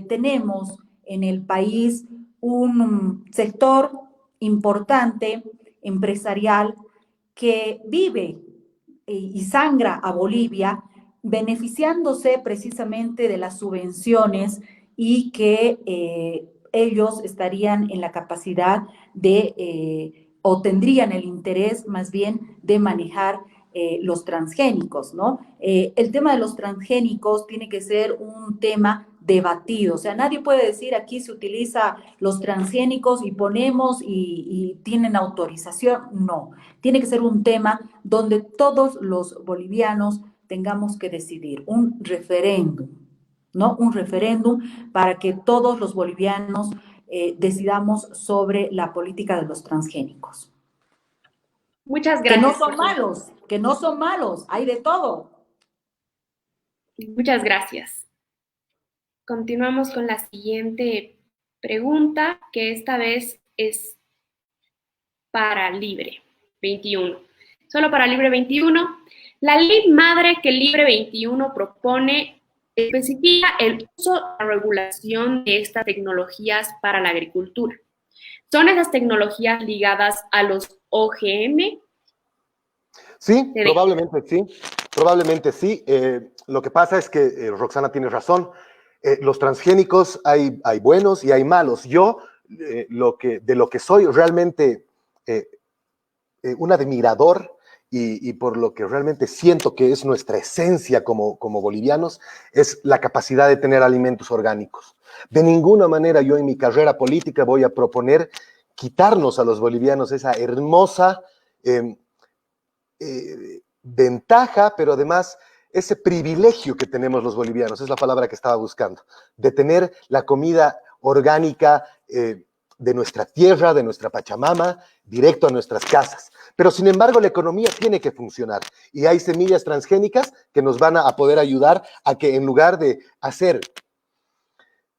tenemos en el país un sector importante empresarial que vive y sangra a Bolivia beneficiándose precisamente de las subvenciones y que ellos estarían en la capacidad o tendrían el interés más bien de manejar los transgénicos, ¿no? El tema de los transgénicos tiene que ser un tema debatido, o sea, nadie puede decir aquí se utiliza los transgénicos y ponemos y tienen autorización, no, tiene que ser un tema donde todos los bolivianos tengamos que decidir, un referéndum, ¿no? Un referéndum para que todos los bolivianos decidamos sobre la política de los transgénicos. Muchas Que no gracias. son malos, que no son malos, hay de todo. Muchas gracias. Continuamos con la siguiente pregunta, que esta vez es para Libre 21. Solo para Libre 21. La ley madre que Libre 21 propone especifica el uso y la regulación de estas tecnologías para la agricultura. ¿Son esas tecnologías ligadas a los OGM? Sí, probablemente sí. Probablemente sí. Lo que pasa es que Roxana tiene razón. Los transgénicos hay buenos y hay malos. Yo, de lo que soy realmente un admirador y por lo que realmente siento que es nuestra esencia como bolivianos, es la capacidad de tener alimentos orgánicos. De ninguna manera yo en mi carrera política voy a proponer quitarnos a los bolivianos esa hermosa ventaja, pero además ese privilegio que tenemos los bolivianos, es la palabra que estaba buscando, de tener la comida orgánica de nuestra tierra, de nuestra Pachamama, directo a nuestras casas. Pero sin embargo la economía tiene que funcionar y hay semillas transgénicas que nos van a poder ayudar a que en lugar de hacer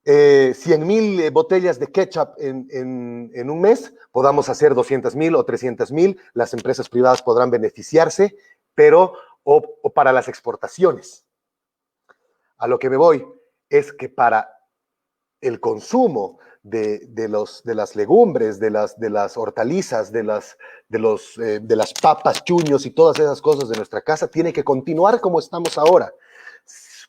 100,000 botellas de ketchup en un mes, podamos hacer 200,000 o 300,000, las empresas privadas podrán beneficiarse, pero o para las exportaciones. A lo que me voy es que para el consumo de las legumbres, de las hortalizas, de las papas, chuños y todas esas cosas de nuestra casa, tiene que continuar como estamos ahora.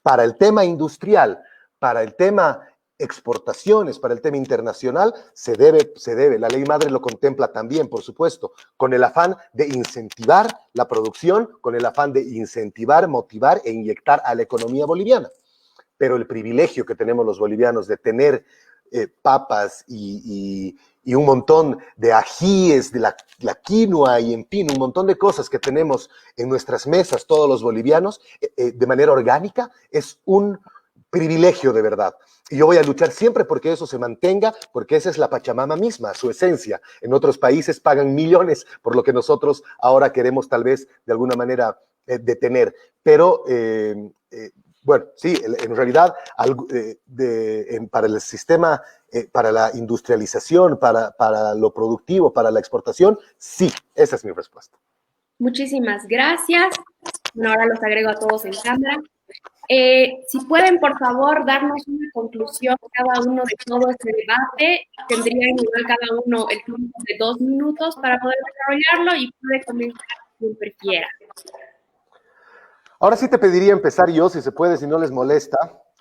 Para el tema industrial, para el tema exportaciones, para el tema internacional, se debe, la ley madre lo contempla también, por supuesto, con el afán de incentivar la producción, con el afán de incentivar, motivar e inyectar a la economía boliviana. Pero el privilegio que tenemos los bolivianos de tener papas y un montón de ajíes, de la quinoa y en fin, un montón de cosas que tenemos en nuestras mesas todos los bolivianos de manera orgánica, es un privilegio de verdad. Y yo voy a luchar siempre porque eso se mantenga, porque esa es la Pachamama misma, su esencia. En otros países pagan millones por lo que nosotros ahora queremos tal vez de alguna manera detener. Pero bueno, sí, en realidad para el sistema, para la industrialización, para lo productivo, para la exportación, sí, esa es mi respuesta. Muchísimas gracias. Bueno, ahora los agrego a todos en cámara. Si pueden, por favor, darnos una conclusión cada uno de todo este debate. Tendrían igual cada uno el tiempo de 2 minutos para poder desarrollarlo y puede comenzar quien prefiera. Ahora sí te pediría empezar yo, si se puede, si no les molesta,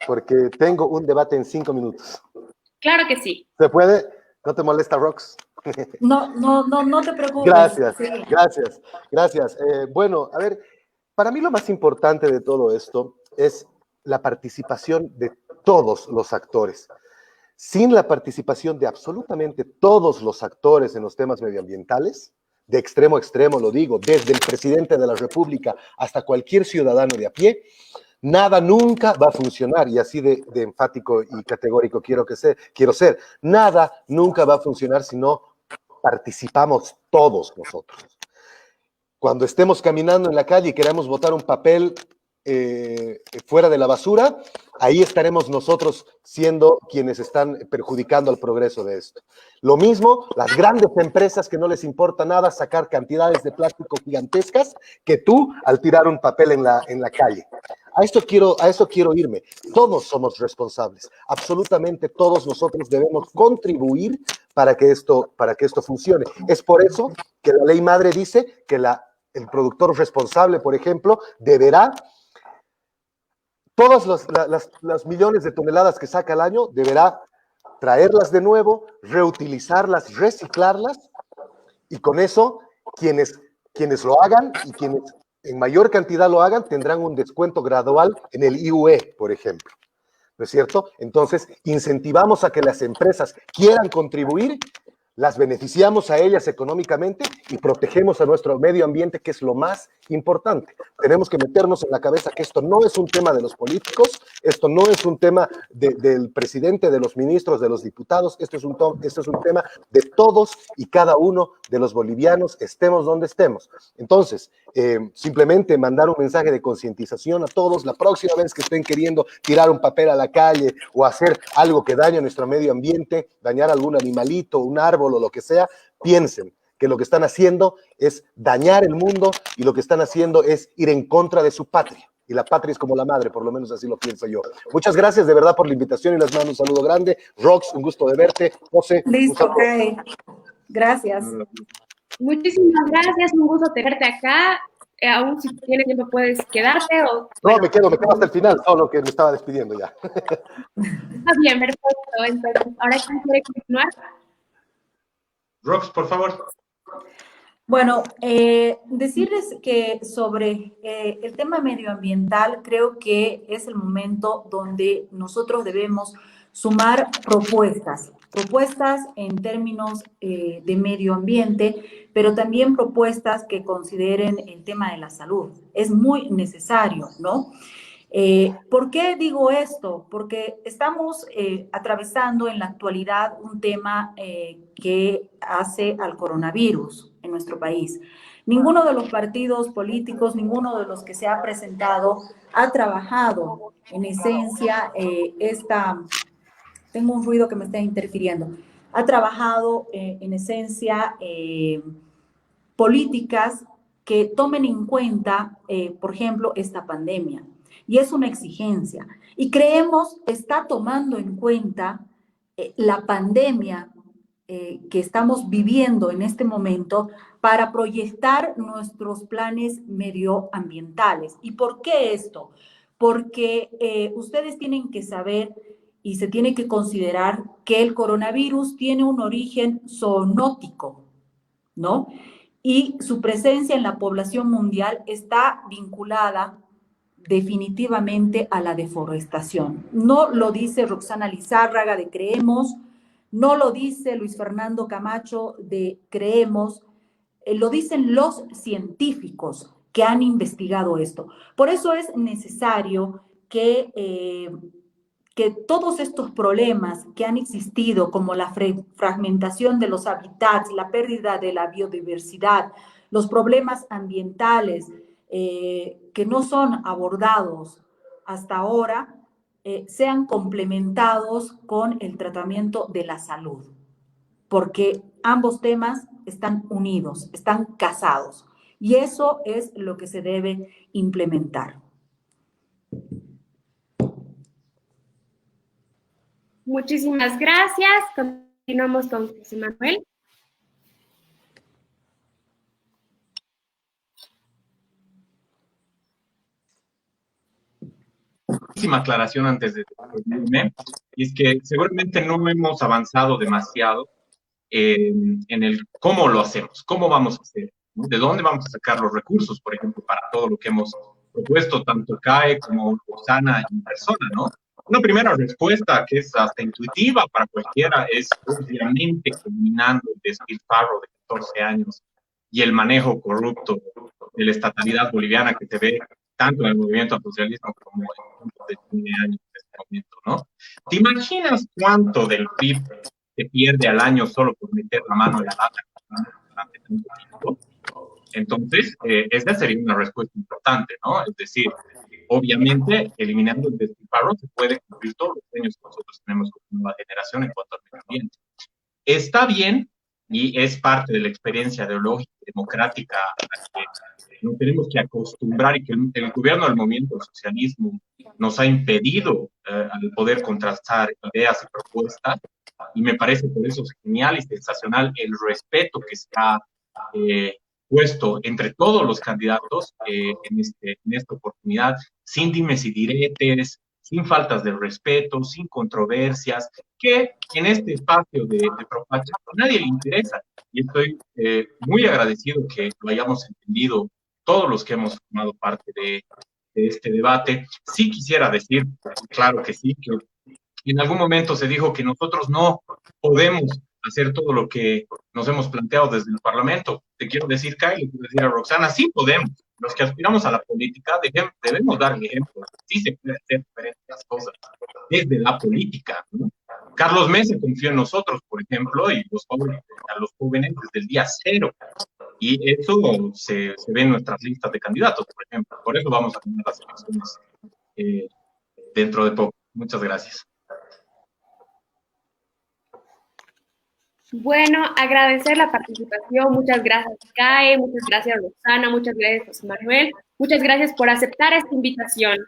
porque tengo un debate en 5 minutos. Claro que sí. ¿Se puede? ¿No te molesta, Rox? No te preocupes. Gracias, Sí. gracias. Bueno, a ver, para mí lo más importante de todo esto es la participación de todos los actores. Sin la participación de absolutamente todos los actores en los temas medioambientales, de extremo a extremo lo digo, desde el presidente de la República hasta cualquier ciudadano de a pie, nada nunca va a funcionar, y así de enfático y categórico quiero ser, nada nunca va a funcionar si no participamos todos nosotros. Cuando estemos caminando en la calle y queramos botar un papel fuera de la basura, ahí estaremos nosotros siendo quienes están perjudicando al progreso de esto. Lo mismo, las grandes empresas que no les importa nada sacar cantidades de plástico gigantescas que tú al tirar un papel en la calle. A eso quiero irme. Todos somos responsables. Absolutamente todos nosotros debemos contribuir para que esto funcione. Es por eso que la ley madre dice que el productor responsable, por ejemplo, deberá todas las millones de toneladas que saca al año, deberá traerlas de nuevo, reutilizarlas, reciclarlas, y con eso quienes lo hagan y quienes en mayor cantidad lo hagan tendrán un descuento gradual en el IUE, por ejemplo. ¿No es cierto? Entonces, incentivamos a que las empresas quieran contribuir, las beneficiamos a ellas económicamente y protegemos a nuestro medio ambiente, que es lo más importante. Tenemos que meternos en la cabeza que esto no es un tema de los políticos, esto no es un tema del presidente, de los ministros, de los diputados, esto es un tema de todos y cada uno de los bolivianos, estemos donde estemos. Entonces, simplemente mandar un mensaje de concientización a todos. La próxima vez que estén queriendo tirar un papel a la calle o hacer algo que dañe a nuestro medio ambiente, dañar a algún animalito, un árbol o lo que sea, piensen que lo que están haciendo es dañar el mundo y lo que están haciendo es ir en contra de su patria. Y la patria es como la madre, por lo menos así lo pienso yo. Muchas gracias de verdad por la invitación y les mando un saludo grande. Rox, un gusto de verte. José. Listo, ok. Gracias. Muchísimas gracias, un gusto tenerte acá. Aún si tienes tiempo puedes quedarte o... No, me quedo hasta el final, solo que me estaba despidiendo ya. Está bien, perfecto. Entonces, ¿ahora quién quiere continuar? Rox, por favor. Bueno, decirles que sobre el tema medioambiental, creo que es el momento donde nosotros debemos sumar propuestas en términos de medio ambiente, pero también propuestas que consideren el tema de la salud. Es muy necesario, ¿no? ¿Por qué digo esto? Porque estamos atravesando en la actualidad un tema que hace al coronavirus en nuestro país. Ninguno de los partidos políticos, ninguno de los que se ha presentado ha trabajado en esencia tengo un ruido que me está interfiriendo, ha trabajado en esencia políticas que tomen en cuenta, por ejemplo, esta pandemia. Y es una exigencia. Y creemos está tomando en cuenta la pandemia que estamos viviendo en este momento para proyectar nuestros planes medioambientales. ¿Y por qué esto? Porque ustedes tienen que saber y se tiene que considerar que el coronavirus tiene un origen zoonótico, ¿no? Y su presencia en la población mundial está vinculada definitivamente a la deforestación. No lo dice Roxana Lizárraga de Creemos, no lo dice Luis Fernando Camacho de Creemos, lo dicen los científicos que han investigado esto. Por eso es necesario que todos estos problemas que han existido, como la fragmentación de los hábitats, la pérdida de la biodiversidad, los problemas ambientales que no son abordados hasta ahora, sean complementados con el tratamiento de la salud, porque ambos temas están unidos, están casados. Y eso es lo que se debe implementar. Muchísimas gracias. Continuamos con José Manuel. Aclaración antes de despedirme, y es que seguramente no hemos avanzado demasiado en el cómo lo hacemos, cómo vamos a hacer, ¿no? De dónde vamos a sacar los recursos, por ejemplo, para todo lo que hemos propuesto, tanto CAE como Roxana en persona, ¿no? Una primera respuesta que es hasta intuitiva para cualquiera es obviamente eliminando el despilfarro de 14 años y el manejo corrupto de la estatalidad boliviana que se ve tanto en el movimiento al socialismo como en el de años de este momento, ¿no? ¿Te imaginas cuánto del PIB se pierde al año solo por meter la mano en la lata durante tanto tiempo? Entonces, esa sería una respuesta importante, ¿no? Es decir, obviamente, eliminando el despilfarro se puede cumplir todos los sueños que nosotros tenemos como nueva generación en cuanto al medio ambiente. Está bien, y es parte de la experiencia ideológica y democrática a la que nos tenemos que acostumbrar, y que el gobierno del movimiento del socialismo nos ha impedido al poder contrastar ideas y propuestas, y me parece por eso genial y sensacional el respeto que se ha puesto entre todos los candidatos en esta oportunidad, sin dimes y diretes, sin faltas de respeto, sin controversias, que en este espacio de Propacha a nadie le interesa. Y estoy muy agradecido que lo hayamos entendido todos los que hemos formado parte de este debate. Sí quisiera decir, claro que sí, que en algún momento se dijo que nosotros no podemos hacer todo lo que nos hemos planteado desde el Parlamento. Te quiero decir, Kai, le quiero decir a Roxana, sí podemos. Los que aspiramos a la política debemos dar ejemplo. Sí se puede hacer diferentes cosas desde la política, ¿no? Carlos Mesa confió en nosotros, por ejemplo, y a los jóvenes desde el día cero. Y eso se ve en nuestras listas de candidatos, por ejemplo. Por eso vamos a tener las elecciones dentro de poco. Muchas gracias. Bueno, agradecer la participación. Muchas gracias, CAE, muchas gracias, Roxana, muchas gracias, José Manuel. Muchas gracias por aceptar esta invitación.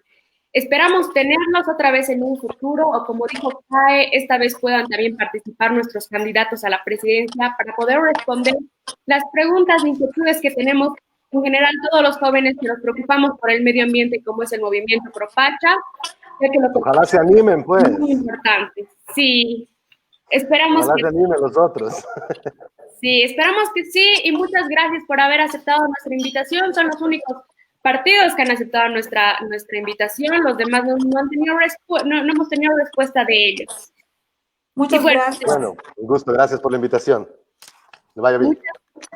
Esperamos tenerlos otra vez en un futuro, o como dijo CAE, esta vez puedan también participar nuestros candidatos a la presidencia para poder responder las preguntas e inquietudes que tenemos en general todos los jóvenes que nos preocupamos por el medio ambiente, como es el movimiento Propacha. Ojalá se animen, pues. Es muy importante, sí. Esperamos Ojalá se animen los otros. Sí, esperamos que sí, y muchas gracias por haber aceptado nuestra invitación. Son los únicos partidos que han aceptado nuestra invitación. Los demás no han tenido no hemos tenido respuesta de ellos. Muchas gracias. Bueno, un gusto, gracias por la invitación. Que vaya bien.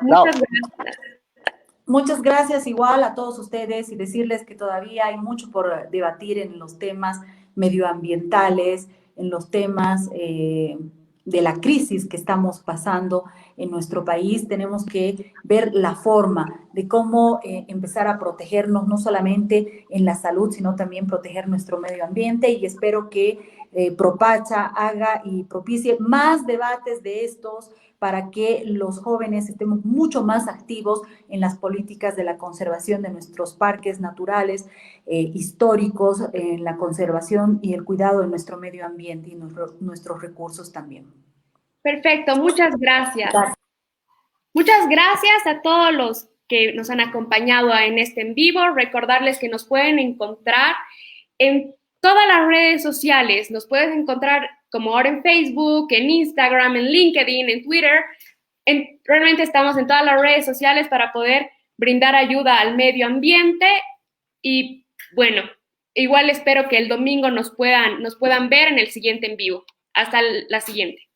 Muchas gracias. Muchas gracias igual a todos ustedes, y decirles que todavía hay mucho por debatir en los temas medioambientales, en los temas de la crisis que estamos pasando en nuestro país. Tenemos que ver la forma de cómo empezar a protegernos, no solamente en la salud, sino también proteger nuestro medio ambiente, y espero que Propacha haga y propicie más debates de estos para que los jóvenes estemos mucho más activos en las políticas de la conservación de nuestros parques naturales, históricos, en la conservación y el cuidado de nuestro medio ambiente y nuestros recursos también. Perfecto, muchas gracias. Muchas gracias a todos los que nos han acompañado en este en vivo. Recordarles que nos pueden encontrar en todas las redes sociales. Nos puedes encontrar como ahora en Facebook, en Instagram, en LinkedIn, en Twitter. Realmente estamos en todas las redes sociales para poder brindar ayuda al medio ambiente. Y bueno, igual espero que el domingo nos puedan ver en el siguiente en vivo. Hasta la siguiente.